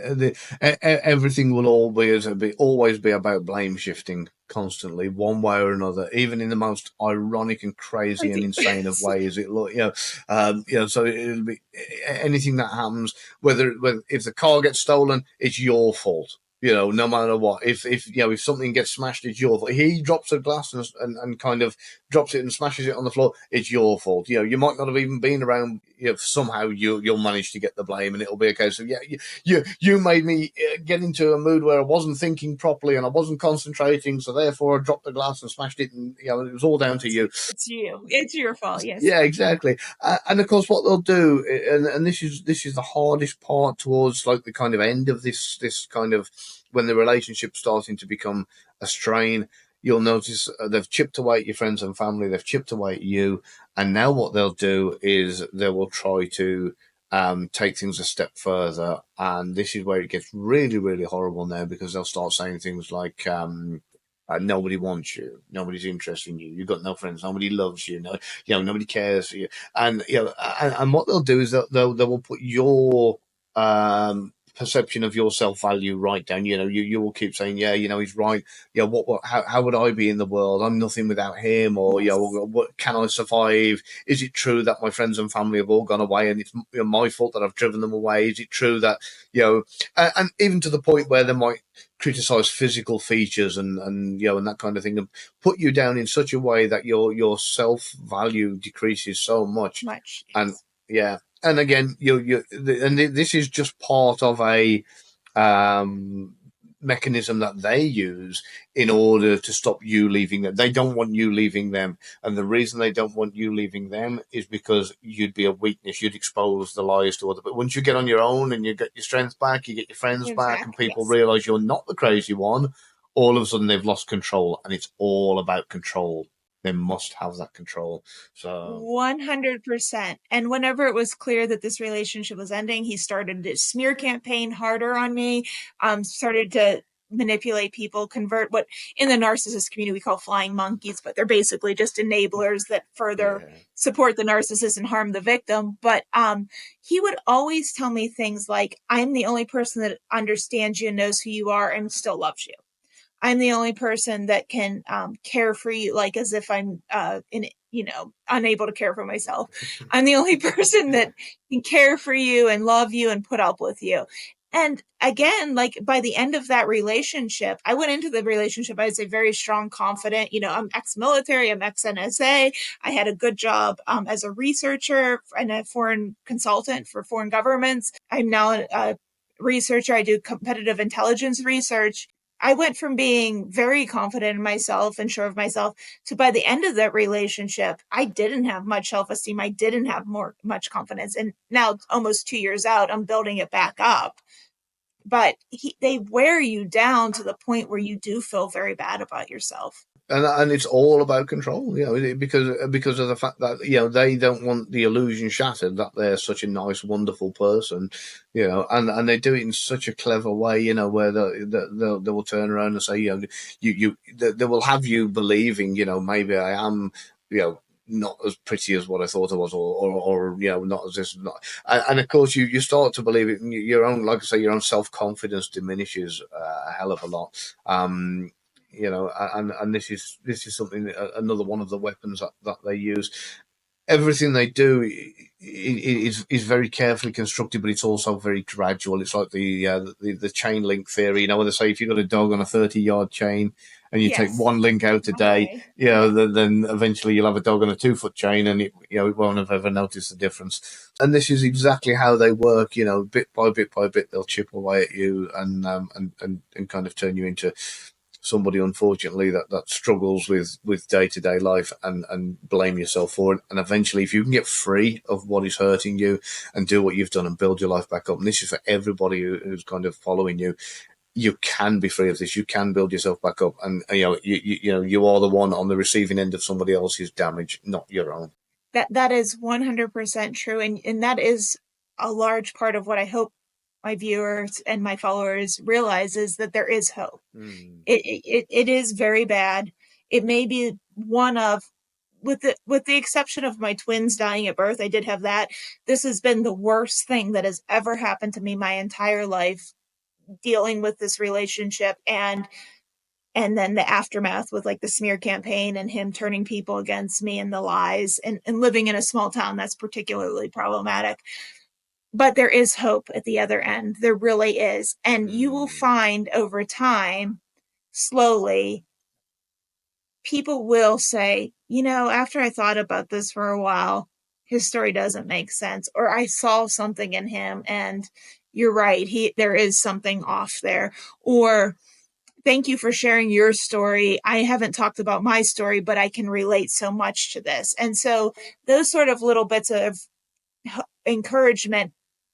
Everything will always be about blame shifting constantly, one way or another, even in the most ironic and crazy and insane of ways. It look, you know. So it'll be anything that happens, whether if the car gets stolen, it's your fault. You know, no matter what. If you know, if something gets smashed, it's your fault. He drops a glass and kind of drops it and smashes it on the floor, it's your fault. You know, you might not have even been around. You know, somehow you'll manage to get the blame, and it'll be a case of, yeah, you made me get into a mood where I wasn't thinking properly and I wasn't concentrating, so therefore I dropped the glass and smashed it, and you know, it was all down to you. It's you. It's your fault. Yes. Yeah, exactly. And of course, what they'll do, and this is the hardest part towards like the kind of end of this kind of, when the relationship's starting to become a strain. You'll notice they've chipped away at your friends and family. They've chipped away at you, and now what they'll do is they will try to take things a step further. And this is where it gets really, really horrible now, because they'll start saying things like, nobody wants you, nobody's interested in you, you've got no friends, nobody loves you, no, you know, nobody cares for you. And you know, and what they'll do is they will put your perception of your self value right down. You know, you will keep saying, yeah, you know, he's right. Yeah, how would I be in the world? I'm nothing without him. Or Yes. you know, what can I survive? Is it true that my friends and family have all gone away and it's, you know, my fault that I've driven them away? Is it true that, you know, and even to the point where they might criticize physical features and you know, and that kind of thing, and put you down in such a way that your self value decreases so much. Much. And Yes. yeah, and again, and this is just part of a um, mechanism that they use in order to stop you leaving them. They don't want you leaving them, and the reason they don't want you leaving them is because you'd be a weakness. You'd expose the lies to other. But once you get on your own and you get your strength back, you get your friends back, and Exactly. people Yes. realize you're not the crazy one, all of a sudden they've lost control, and it's all about control. They must have that control. So 100%. And whenever it was clear that this relationship was ending, he started to smear campaign harder on me, started to manipulate people, convert what in the narcissist community we call flying monkeys, but they're basically just enablers that further yeah. support the narcissist and harm the victim. But he would always tell me things like, I'm the only person that understands you and knows who you are and still loves you. I'm the only person that can care for you, like as if I'm unable to care for myself. I'm the only person that can care for you and love you and put up with you. And again, like by the end of that relationship, I went into the relationship as a very strong, confident, I'm ex-military, I'm ex-NSA. I had a good job as a researcher and a foreign consultant for foreign governments. I'm now a researcher. I do competitive intelligence research. I went from being very confident in myself and sure of myself to, by the end of that relationship, I didn't have much self-esteem. I didn't have much confidence. And now almost 2 years out, I'm building it back up. but they wear you down to the point where you do feel very bad about yourself. And it's all about control, because of the fact that they don't want the illusion shattered that they're such a nice, wonderful person, and they do it in such a clever way, where they will turn around and say, they will have you believing, maybe I am, not as pretty as what I thought I was, or not as this, not, and of course you start to believe it. Your own, like I say, your own self confidence diminishes a hell of a lot. And this is something, another one of the weapons that they use. Everything they do is very carefully constructed, but it's also very gradual. It's like the chain link theory, where they say if you've got a dog on a 30-yard chain and you take Yes. one link out a day, then eventually you'll have a dog on a 2-foot chain, and it won't have ever noticed the difference. And this is exactly how they work. Bit by bit by bit, they'll chip away at you and kind of turn you into somebody, unfortunately, that struggles with day-to-day life and blame yourself for it. And eventually, if you can get free of what is hurting you and do what you've done and build your life back up, and this is for everybody who's kind of following you, you can be free of this. You can build yourself back up, and you are the one on the receiving end of somebody else's damage, not your own. That is 100% true, and that is a large part of what I hope my viewers and my followers realize, is that there is hope. It is very bad. It may be one of, with the exception of my twins dying at birth, I did have that. This has been the worst thing that has ever happened to me my entire life, dealing with this relationship, and then the aftermath with like the smear campaign and him turning people against me and the lies, and living in a small town that's particularly problematic. But there is hope at the other end. There really is. And you will find over time, slowly, people will say, after I thought about this for a while, his story doesn't make sense. Or I saw something in him and you're right, there is something off there. Or thank you for sharing your story. I haven't talked about my story, but I can relate so much to this. And so those sort of little bits of encouragement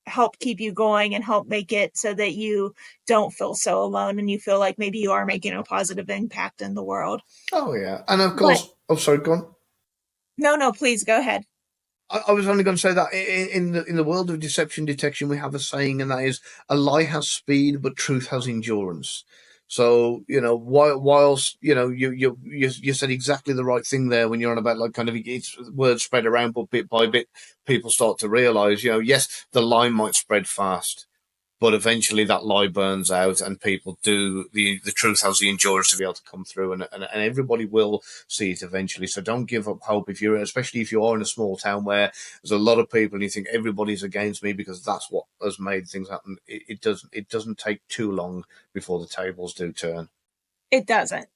help keep you going and help make it so that you don't feel so alone and you feel like maybe you are making a positive impact in the world. Oh yeah, and of But course, oh sorry, go on. no, please go ahead. I was only going to say that in the world of deception detection, we have a saying, and that is, a lie has speed, but truth has endurance. So whilst you said exactly the right thing there when you're on about, like, kind of, it's words spread around, but bit by bit people start to realize, yes, the lie might spread fast, but eventually that lie burns out, and people do, the truth has the endurance to be able to come through, and everybody will see it eventually. So don't give up hope, especially if you are in a small town where there's a lot of people and you think everybody's against me, because that's what has made things happen. It doesn't take too long before the tables do turn. It doesn't.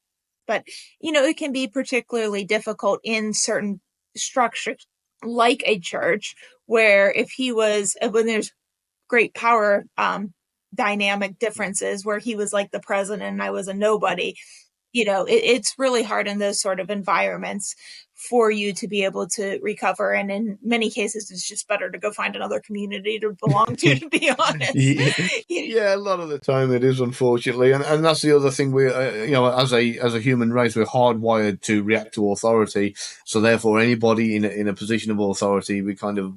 But, it can be particularly difficult in certain structures, like a church, where when there's great power dynamic differences, where he was like the president and I was a nobody. It's really hard in those sort of environments for you to be able to recover. And in many cases, it's just better to go find another community to belong to be honest. Yeah, yeah, a lot of the time it is, unfortunately, and that's the other thing. We, as a human race, we're hardwired to react to authority. So therefore, anybody in a position of authority, we kind of,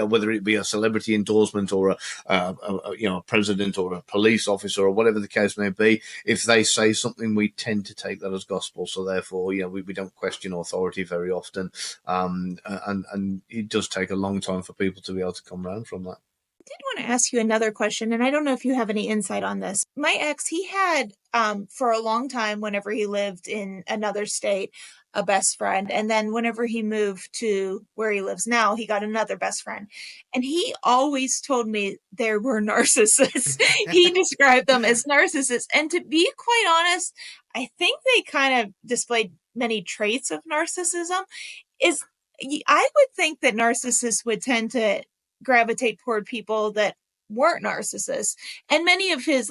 whether it be a celebrity endorsement or a president or a police officer or whatever the case may be, if they say something, we tend to take that as gospel. So therefore, we don't question authority very often, and it does take a long time for people to be able to come around from that. I did want to ask you another question, and I don't know if you have any insight on this. My ex, he had, for a long time, whenever he lived in another state, a best friend. And then whenever he moved to where he lives now, he got another best friend. And he always told me there were narcissists. He described them as narcissists. And to be quite honest, I think they kind of displayed many traits of narcissism. I would think that narcissists would tend to gravitate toward people that weren't narcissists. And many of his,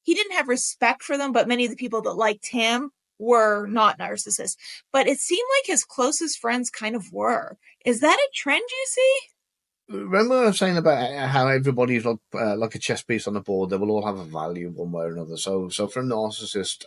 he didn't have respect for them, but many of the people that liked him were not narcissists. But it seemed like his closest friends kind of were. Is that a trend you see? remember I was saying about how everybody's like a chess piece on a board. They will all have a value one way or another. So for a narcissist,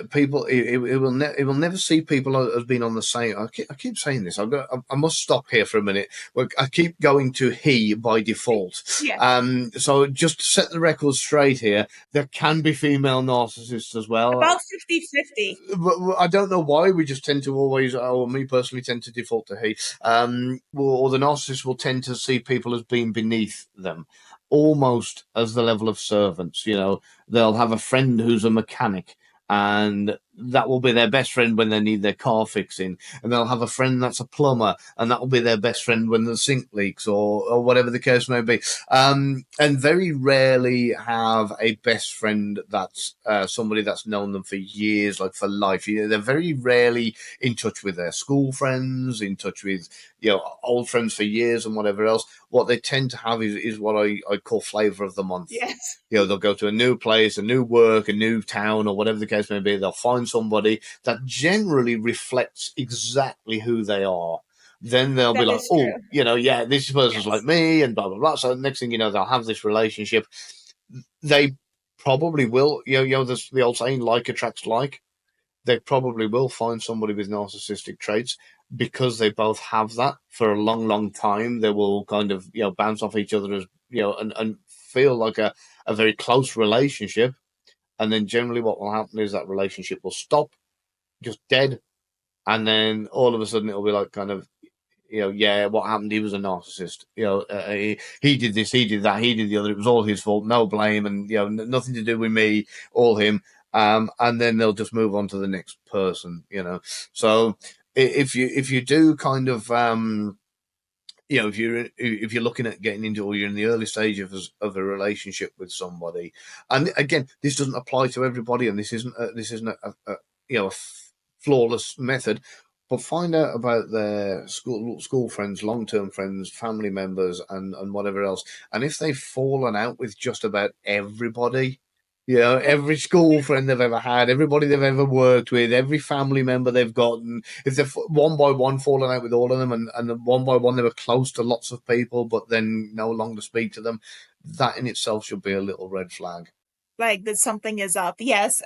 people it will never see people as being on the same. I keep saying this. I must stop here for a minute. I keep going to he by default. Yeah. So just to set the record straight here, there can be female narcissists as well. About 50-50. But I don't know why we just tend to always, or me personally, tend to default to he. Or the narcissist will tend to see people as being beneath them, almost as the level of servants. You know, they'll have a friend who's a mechanic, and that will be their best friend when they need their car fixing, and they'll have a friend that's a plumber, and that will be their best friend when the sink leaks, or whatever the case may be. And very rarely have a best friend that's somebody that's known them for years, like for life. You know, they're very rarely in touch with their school friends, in touch with old friends for years and whatever else. What they tend to have is what I call flavor of the month. Yes. They'll go to a new place, a new work, a new town, or whatever the case may be. They'll find somebody that generally reflects exactly who they are. Then they'll be That like, is oh, true. yeah, this person's like Yes. me, and blah, blah, blah. So next thing you know, they'll have this relationship. They probably will, the old saying, like attracts like. They probably will find somebody with narcissistic traits because they both have that for a long, long time. They will kind of, bounce off each other as, and feel like a very close relationship. And then generally what will happen is that relationship will stop, just dead. And then all of a sudden it'll be like kind of, yeah, what happened? He was a narcissist. He did this, he did that, he did the other. It was all his fault, no blame, and nothing to do with me, all him. And then they'll just move on to the next person. So if you do kind of if you're looking at getting into, or you're in the early stage of a relationship with somebody, and again, this doesn't apply to everybody, and this isn't a flawless method, but find out about their school friends, long term friends, family members, and whatever else, and if they've fallen out with just about everybody. Every school friend they've ever had, everybody they've ever worked with, every family member they've gotten, if they've one by one fallen out with all of them, and one by one they were close to lots of people, but then no longer speak to them, that in itself should be a little red flag. Like that something is up. Yes.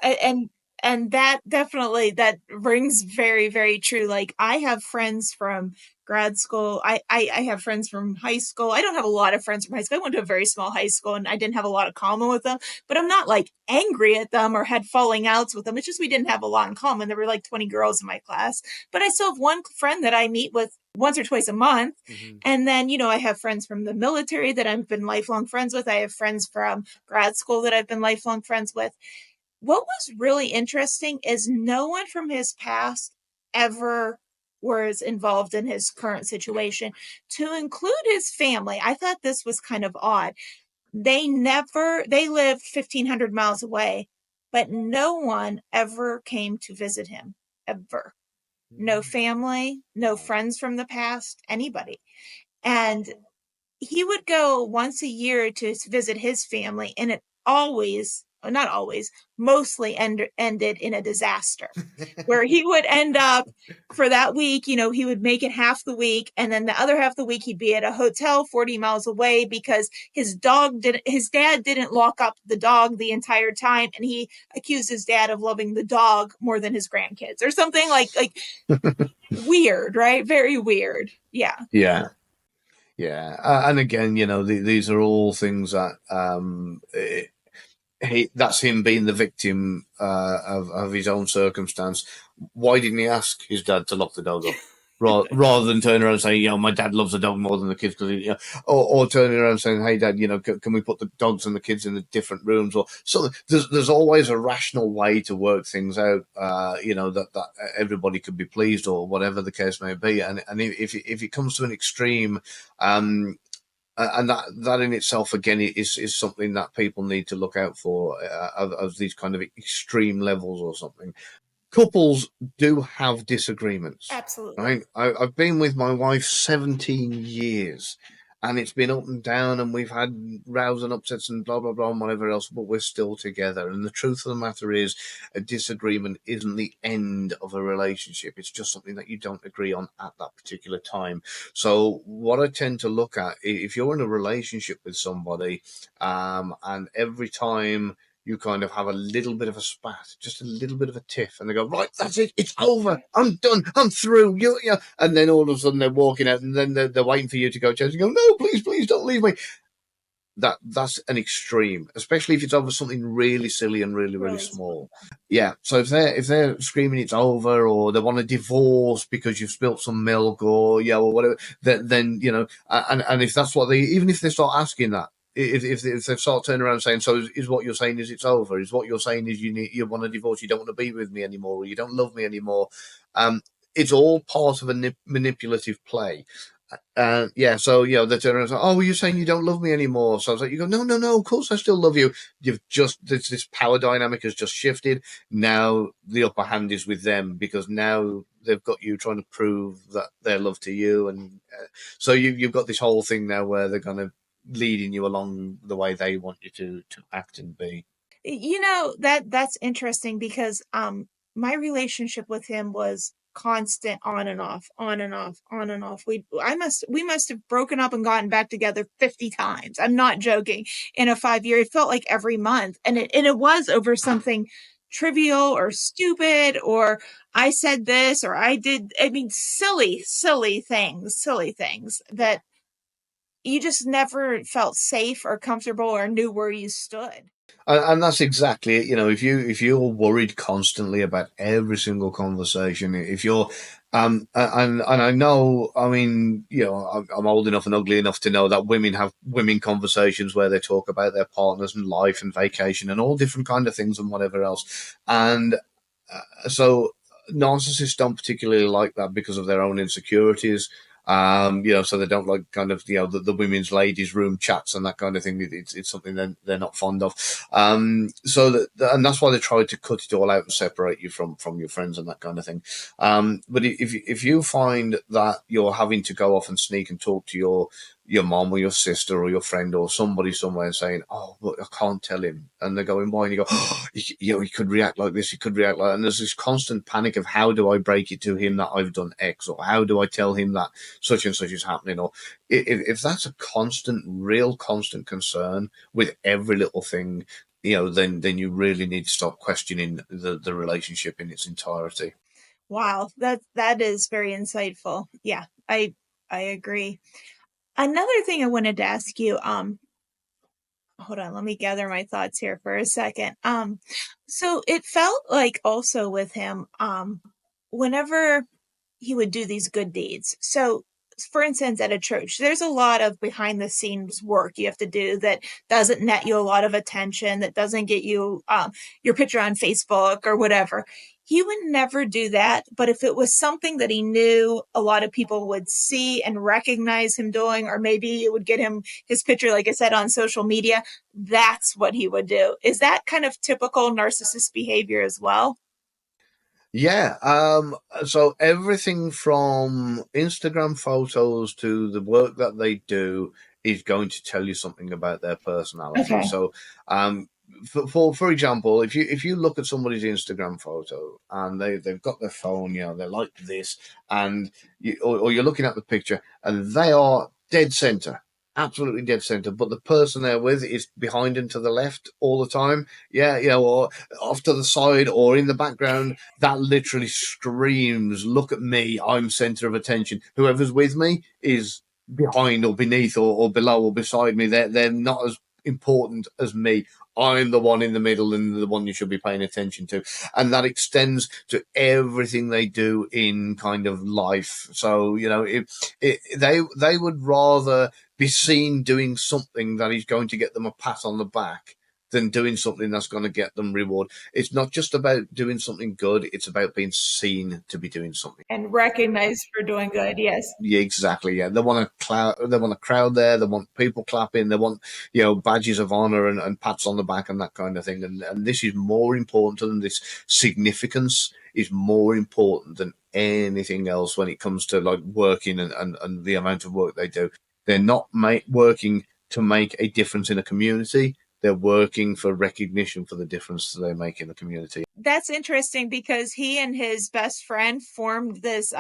And that definitely, that rings very, very true. Like I have friends from grad school. I have friends from high school. I don't have a lot of friends from high school. I went to a very small high school and I didn't have a lot of common with them, but I'm not like angry at them or had falling outs with them. It's just we didn't have a lot in common. There were like 20 girls in my class, but I still have one friend that I meet with once or twice a month. Mm-hmm. And then, I have friends from the military that I've been lifelong friends with. I have friends from grad school that I've been lifelong friends with. What was really interesting is no one from his past ever was involved in his current situation, to include his family. I thought this was kind of odd. They lived 1,500 miles away, but no one ever came to visit him, ever. No family, no friends from the past, anybody. And he would go once a year to visit his family, and it always, not always, mostly ended in a disaster where he would end up for that week. He would make it half the week, and then the other half of the week he'd be at a hotel 40 miles away because his dad didn't lock up the dog the entire time, and he accused his dad of loving the dog more than his grandkids or something like weird, right? Very weird. Yeah. Yeah. Yeah, and again, these are all things that that's him being the victim of his own circumstance. Why didn't he ask his dad to lock the dog up? Rather than turn around and say, my dad loves the dog more than the kids, because or turning around and saying, hey, dad, can we put the dogs and the kids in the different rooms? Or so there's always a rational way to work things out. That everybody could be pleased, or whatever the case may be. And if it comes to an extreme, and that in itself again is something that people need to look out for, of these kind of extreme levels or something. Couples do have disagreements. Absolutely. Right? I've been with my wife 17 years, and it's been up and down, and we've had rows and upsets and blah blah blah and whatever else, but we're still together. And the truth of the matter is, a disagreement isn't the end of a relationship. It's just something that you don't agree on at that particular time. So what I tend to look at, if you're in a relationship with somebody, and every time you kind of have a little bit of a spat, just a little bit of a tiff, and they go, right, that's it, it's over, I'm done, I'm through, you, and then all of a sudden they're walking out, and then they're waiting for you to go change and go, no, please, please don't leave me. That's an extreme, especially if it's over something really silly and really, really Really small. small. Yeah. So if they're screaming it's over, or they want a divorce because you've spilt some milk, or or whatever, then and if that's what they, even if they start asking that, if they start turning around and saying, so is what you're saying is it's over? Is what you're saying is you want a divorce? You don't want to be with me anymore, or you don't love me anymore? Um, it's all part of a manipulative play. Yeah, so they turn around and say, "Oh, well, you're saying you don't love me anymore?" So I was like, "You go, no, no, no. Of course, I still love you. You've just this power dynamic has just shifted. Now the upper hand is with them because now they've got you trying to prove that their love to you, and so you've got this whole thing now where they're kind of leading you along the way they want you to act and be." That's interesting because my relationship with him was constant, on and off, on and off, on and off. We must have broken up and gotten back together 50 times. I'm not joking. In a 5 year, it felt like every month, and it was over something trivial or stupid, or I said this or I did. I mean, silly things that you just never felt safe or comfortable or knew where you stood. And that's exactly it. If you're worried constantly about every single conversation, if you're and I know, I mean, I'm old enough and ugly enough to know that women have women conversations where they talk about their partners and life and vacation and all different kind of things and whatever else. And so narcissists don't particularly like that because of their own insecurities. So they don't like kind of the women's ladies' room chats and that kind of thing. It's something they're not fond of. And that's why they try to cut it all out and separate you from your friends and that kind of thing. But if you find that you're having to go off and sneak and talk to your mom or your sister or your friend or somebody somewhere saying, "Oh, look, I can't tell him," and they're going, "Why?" And you go, "Oh, he could react like this. He could react like," and there's this constant panic of, how do I break it to him that I've done X, or how do I tell him that such and such is happening? Or if that's a real constant concern with every little thing, then you really need to stop questioning the relationship in its entirety. Wow, that is very insightful. Yeah, I agree. Another thing I wanted to ask you, hold on, let me gather my thoughts here for a second. So it felt like also with him, whenever he would do these good deeds. So for instance, at a church, there's a lot of behind the scenes work you have to do that doesn't net you a lot of attention, that doesn't get you your picture on Facebook or whatever. He would never do that. But if it was something that he knew a lot of people would see and recognize him doing, or maybe it would get him his picture, like I said, on social media, that's what he would do. Is that kind of typical narcissist behavior as well? Yeah. So everything from Instagram photos to the work that they do is going to tell you something about their personality. Okay. So, for example, if you look at somebody's Instagram photo and they've got their phone, they're like this, and or you're looking at the picture and they are dead center. Absolutely dead center, but the person they're with is behind and to the left all the time. Yeah, or off to the side or in the background. That literally screams, "Look at me, I'm center of attention." Whoever's with me is behind or beneath or below or beside me. They're not as important as me. I'm the one in the middle and the one you should be paying attention to. And that extends to everything they do in kind of life. So, they would rather be seen doing something that is going to get them a pat on the back than doing something that's going to get them reward. It's not just about doing something good; it's about being seen to be doing something. And recognized for doing good, yes. Yeah, exactly. Yeah, they want they want a crowd there. They want people clapping. They want badges of honor and pats on the back and that kind of thing. And this is more important to them. This significance is more important than anything else when it comes to like working and the amount of work they do. They're not working to make a difference in a community. They're working for recognition for the difference they make in the community. That's interesting because he and his best friend formed this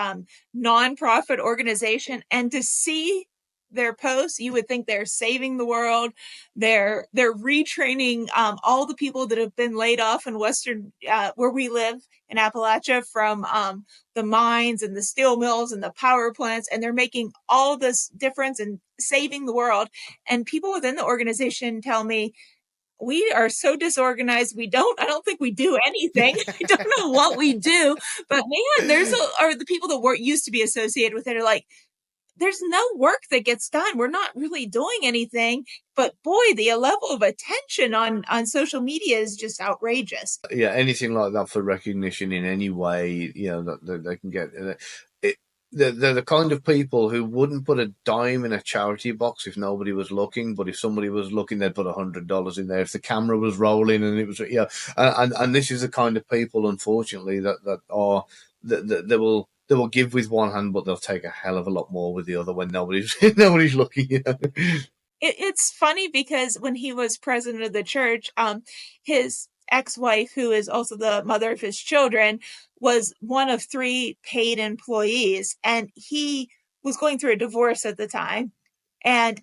nonprofit organization, and to see their posts, you would think they're saving the world. They're retraining all the people that have been laid off in Western where we live in Appalachia from the mines and the steel mills and the power plants, and they're making all this difference and saving the world. And people within the organization tell me, we are so disorganized. I don't think we do anything. I don't know what we do, but man, or the people that used to be associated with it are like, there's no work that gets done. We're not really doing anything, but boy, the level of attention on social media is just outrageous. Yeah, anything like that for recognition in any way, that they can get. They're the kind of people who wouldn't put a dime in a charity box if nobody was looking, but if somebody was looking, they'd put $100 in there if the camera was rolling, and it was, and this is the kind of people, unfortunately, that they will give with one hand, but they'll take a hell of a lot more with the other when nobody's looking. It's funny because when he was president of the church, his ex-wife, who is also the mother of his children, was one of 3 paid employees, and he was going through a divorce at the time, and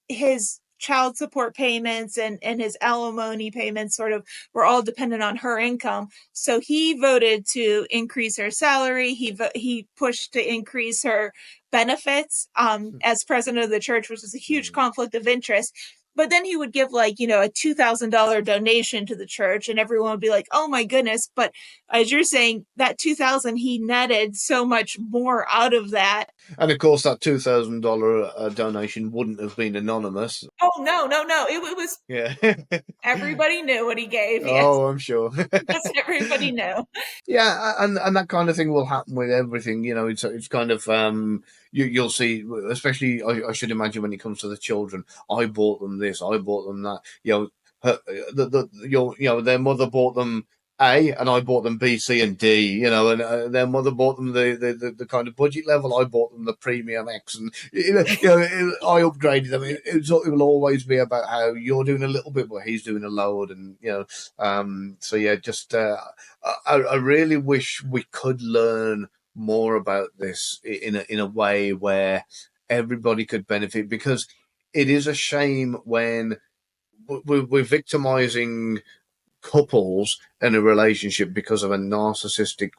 his child support payments and his alimony payments sort of were all dependent on her income. So he voted to increase her salary. He pushed to increase her benefits as president of the church, which was a huge conflict of interest. But then he would give a $2,000 donation to the church, and everyone would be like, oh my goodness. But as you're saying, that $2,000, he netted so much more out of that. And of course, that $2,000 donation wouldn't have been anonymous. Oh, no. It was, yeah. Everybody knew what he gave. Yes. Oh, I'm sure. Yes, everybody knew. Yeah, and that kind of thing will happen with everything. It's kind of you'll see, especially I should imagine when it comes to the children. I bought them this, I bought them that. Their mother bought them A, and I bought them B, C, and D. And their mother bought them the kind of budget level. I bought them the premium X, and I upgraded them. It will always be about how you're doing a little bit, but he's doing a load, and so yeah, just I really wish we could learn more about this in a way where everybody could benefit, because it is a shame when we're victimizing couples in a relationship because of a narcissistic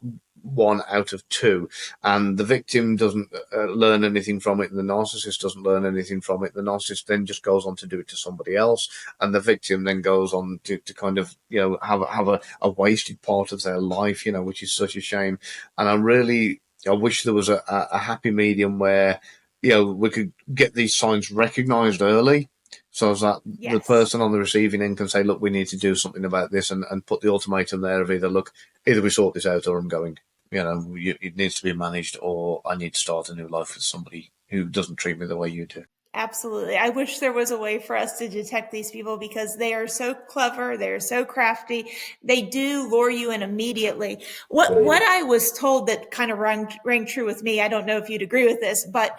1 out of 2, and the victim doesn't learn anything from it, and the narcissist doesn't learn anything from it. The narcissist then just goes on to do it to somebody else, and the victim then goes on to kind of have a wasted part of their life, which is such a shame. And I wish there was a happy medium where we could get these signs recognized early, so that the person on the receiving end can say, look, we need to do something about this, and put the ultimatum there of either we sort this out or I'm going. It needs to be managed, or I need to start a new life with somebody who doesn't treat me the way you do. Absolutely. I wish there was a way for us to detect these people, because they are so clever. They're so crafty. They do lure you in immediately. What I was told that kind of rang true with me, I don't know if you'd agree with this, but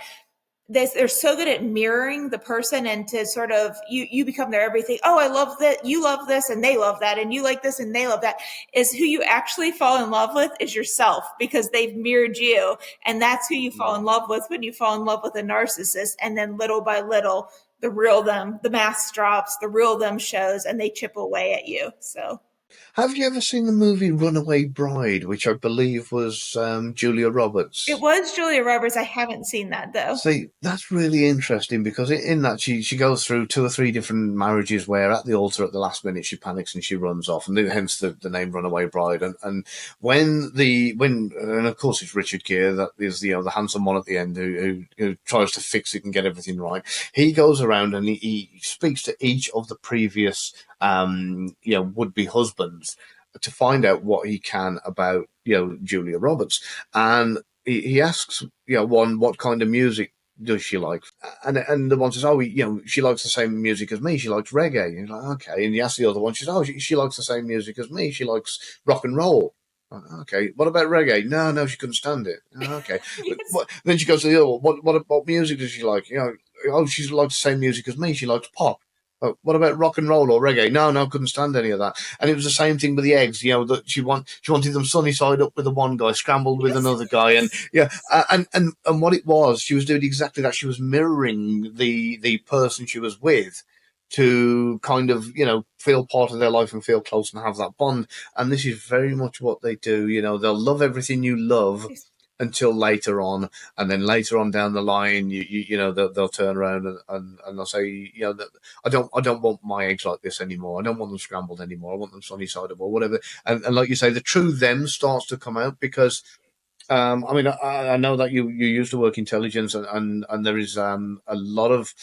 they're so good at mirroring the person, and to sort of, you become their everything. Oh, I love that. You love this and they love that. And you like this and they love that. Is who you actually fall in love with is yourself, because they've mirrored you. And that's who you fall in love with when you fall in love with a narcissist. And then little by little, the real them, the mask drops, the real them shows, and they chip away at you. So. Have you ever seen the movie Runaway Bride, which I believe was Julia Roberts? It was Julia Roberts. I haven't seen that, though. See, that's really interesting, because in that she goes through 2 or 3 different marriages where at the altar at the last minute she panics and she runs off, and hence the name Runaway Bride. And when of course it's Richard Gere, that is the handsome one at the end who tries to fix it and get everything right. He goes around and he speaks to each of the previous would-be husbands to find out what he can about Julia Roberts, and he asks one, what kind of music does she like, and the one says, oh, she likes the same music as me, she likes reggae. And he's like, okay. And he asks the other one, she says, oh, she likes the same music as me, she likes rock and roll. Okay. What about reggae? No, no, she couldn't stand it. Okay. Yes. Then she goes to the other one. What music does she like? Oh, she likes the same music as me. She likes pop. Oh, what about rock and roll or reggae? No, no, couldn't stand any of that. And it was the same thing with the eggs. That she wanted them sunny side up with the one guy, scrambled with Yes. another guy, and yeah, and what it was, she was doing exactly that. She was mirroring the person she was with to kind of feel part of their life and feel close and have that bond. And this is very much what they do. They'll love everything you love Yes. until later on, and then later on down the line, they'll turn around and they'll say, that I don't want my eggs like this anymore. I don't want them scrambled anymore. I want them sunny side up or whatever. And like you say, the true them starts to come out because. I mean, I know that you used to work intelligence, and there is a lot of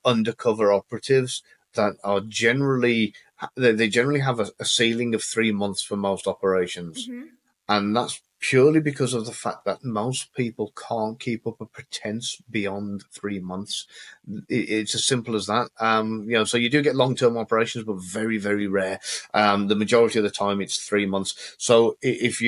undercover operatives that are generally they generally have a ceiling of 3 months for most operations, Hmm. and that's purely because of the fact that most people can't keep up a pretense beyond 3 months. It's as simple as that. So you do get long-term operations, but very, very rare. The majority of the time, it's 3 months. So if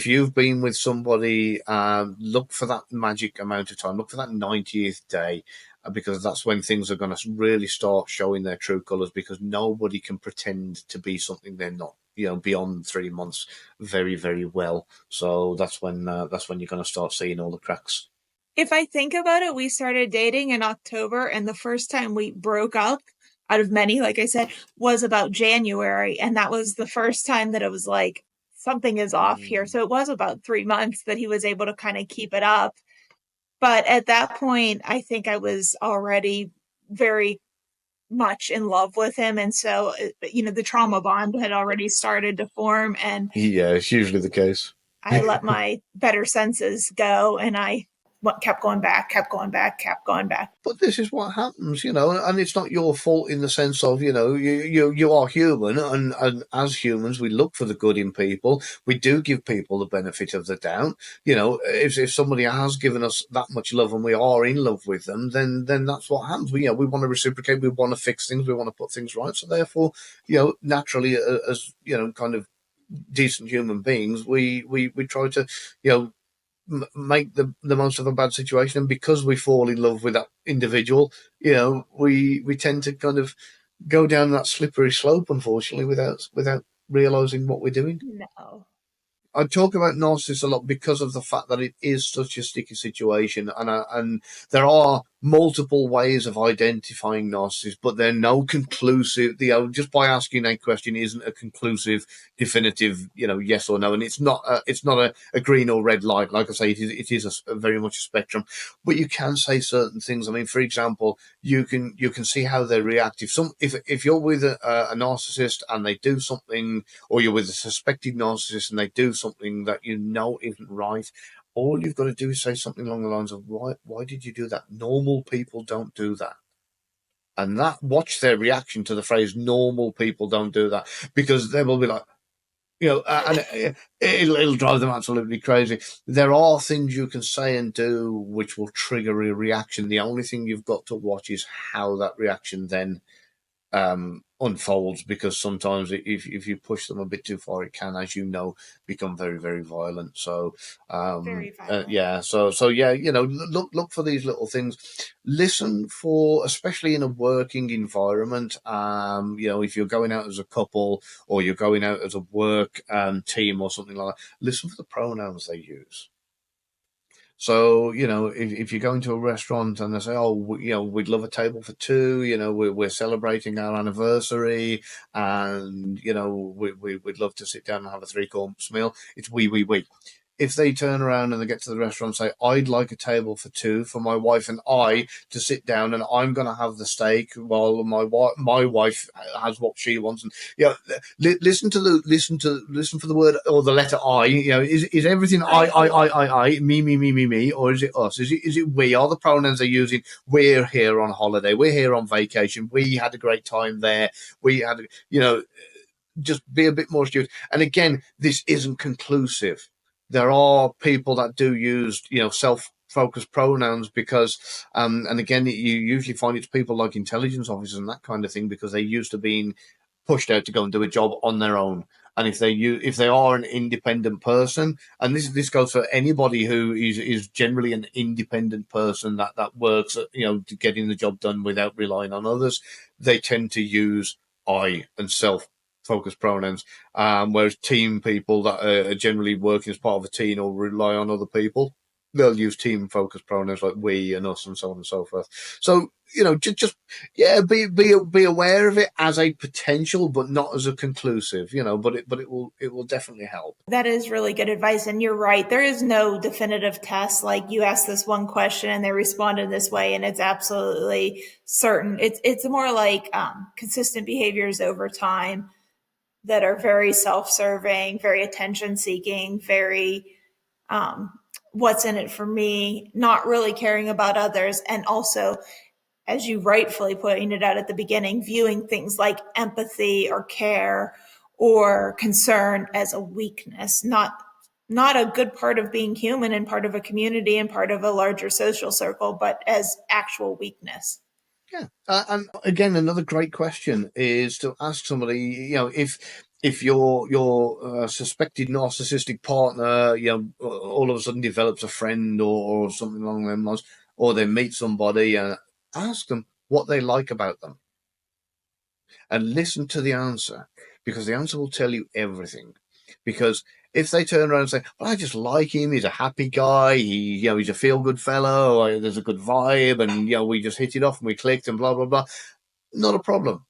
you've been with somebody, look for that magic amount of time. Look for that 90th day, because that's when things are going to really start showing their true colours. Because nobody can pretend to be something they're not. Beyond 3 months, very, very well. So that's when you're going to start seeing all the cracks. If I think about it, we started dating in October, and the first time we broke up, out of many, like I said, was about January. And that was the first time that it was like, something is off here. Mm. So it was about 3 months that he was able to kind of keep it up. But at that point, I think I was already very much in love with him. And so, the trauma bond had already started to form. And Yeah, it's usually the case. I let my better senses go, and I kept going back, kept going back, kept going back. But this is what happens, and it's not your fault in the sense of, you are human, and as humans, we look for the good in people. We do give people the benefit of the doubt. If somebody has given us that much love and we are in love with them, then that's what happens. We want to reciprocate. We want to fix things. We want to put things right. So therefore, naturally, as kind of decent human beings, we try to, you know make the most of a bad situation, and because we fall in love with that individual, we tend to kind of go down that slippery slope, unfortunately, without realizing what we're doing. No. I talk about narcissists a lot because of the fact that it is such a sticky situation, and there are multiple ways of identifying narcissists, but they're no conclusive. Just by asking a question isn't a conclusive, definitive, yes or no, and it's not a green or red light. Like I say, it is a very much a spectrum, but you can say certain things. I mean, for example, you can see how they react if you're with a narcissist and they do something, or you're with a suspected narcissist and they do something that isn't right. All you've got to do is say something along the lines of, why did you do that? Normal people don't do that. And watch their reaction to the phrase normal people don't do that, because they will be like, and it'll drive them absolutely crazy. There are things you can say and do which will trigger a reaction. The only thing you've got to watch is how that reaction then unfolds, because sometimes if you push them a bit too far, it can, as you know, become very, very violent. So Very violent. yeah, so yeah, look for these little things. Listen for, especially in a working environment. If you're going out as a couple or you're going out as a work team or something like that, listen for the pronouns they use. So, if you go into a restaurant and they say, oh, we'd love a table for two, we're celebrating our anniversary, and, we'd love to sit down and have a three-course meal. It's we. If they turn around and they get to the restaurant and say, I'd like a table for two for my wife and I to sit down, and I'm going to have the steak while my wife has what she wants. And, listen for the word or the letter I. Is everything I, me, or is it us? Is it we? Are the pronouns they're using? We're here on holiday. We're here on vacation. We had a great time there. We had, just be a bit more astute. And again, this isn't conclusive. There are people that do use, self-focused pronouns because, and again, you usually find it's people like intelligence officers and that kind of thing, because they're used to being pushed out to go and do a job on their own. And if they are an independent person, and this goes for anybody who is generally an independent person that works, to getting the job done without relying on others, they tend to use I and self focused pronouns. Whereas team people that are generally working as part of a team or rely on other people, they'll use team focused pronouns like we and us and so on and so forth. So, just be aware of it as a potential, but not as a conclusive, but it will definitely help. That is really good advice. And you're right. There is no definitive test. Like, you ask this one question and they responded this way, and it's absolutely certain. It's more like consistent behaviors over time that are very self-serving, very attention seeking, very what's in it for me, not really caring about others. And also, as you rightfully pointed out at the beginning, viewing things like empathy or care or concern as a weakness, not a good part of being human and part of a community and part of a larger social circle, but as actual weakness. Yeah. And again, another great question is to ask somebody, if your suspected narcissistic partner, all of a sudden develops a friend or something along those lines, or they meet somebody, and ask them what they like about them, and listen to the answer, because the answer will tell you everything. Because if they turn around and say, well, I just like him, he's a happy guy, he's a feel-good fellow, or there's a good vibe, and, we just hit it off and we clicked and blah, blah, blah, not a problem.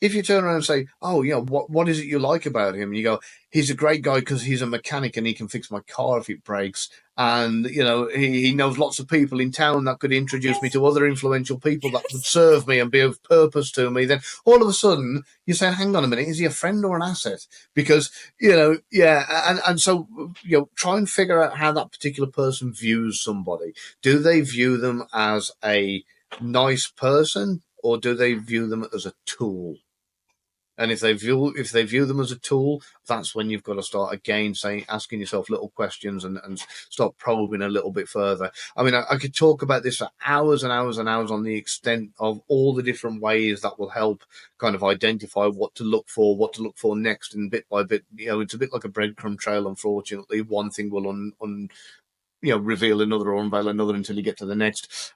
If you turn around and say, oh, what is it you like about him? And you go, he's a great guy because he's a mechanic and he can fix my car if it breaks. And, he knows lots of people in town that could introduce me to other influential people that would serve me and be of purpose to me. Then all of a sudden you say, hang on a minute, is he a friend or an asset? Because, and so, try and figure out how that particular person views somebody. Do they view them as a nice person, or do they view them as a tool? And if they view them as a tool, that's when you've got to start again asking yourself little questions and start probing a little bit further. I mean, I could talk about this for hours and hours and hours on the extent of all the different ways that will help kind of identify what to look for next, and bit by bit, it's a bit like a breadcrumb trail. Unfortunately, one thing will reveal another or unveil another until you get to the next.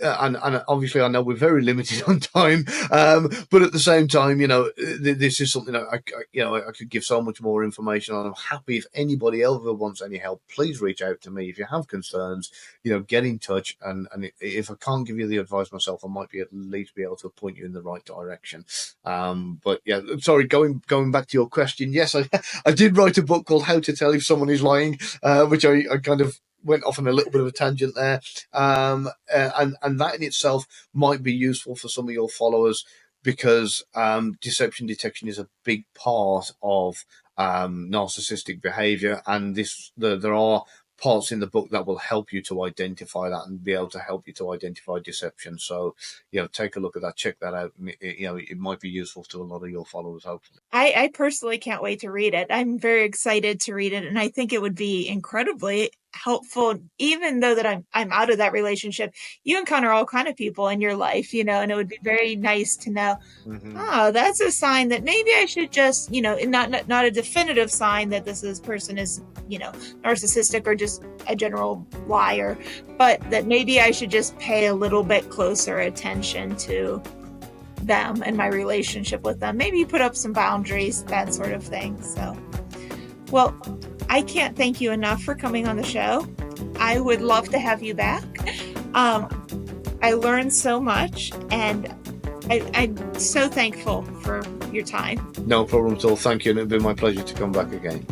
And obviously I know we're very limited on time, but at the same time, this is something that I could give so much more information on. I'm happy if anybody ever wants any help, please reach out to me. If you have concerns, get in touch. And if I can't give you the advice myself, I might be at least be able to point you in the right direction. But yeah, sorry, going back to your question. Yes, I did write a book called How to Tell If Someone Is Lying, which I kind of went off on a little bit of a tangent there. And that in itself might be useful for some of your followers, because deception detection is a big part of narcissistic behavior. And there are parts in the book that will help you to identify that and be able to help you to identify deception. So, take a look at that, check that out. It might be useful to a lot of your followers, hopefully. I personally can't wait to read it. I'm very excited to read it, and I think it would be incredibly helpful, even though that I'm out of that relationship. You encounter all kind of people in your life, and it would be very nice to know, oh, that's a sign that maybe I should just, not a definitive sign that this person is, narcissistic or just a general liar, but that maybe I should just pay a little bit closer attention to them and my relationship with them. Maybe put up some boundaries, that sort of thing. So, well, I can't thank you enough for coming on the show. I would love to have you back. I learned so much, and I'm so thankful for your time. No problem at all. Thank you. And it's been my pleasure to come back again.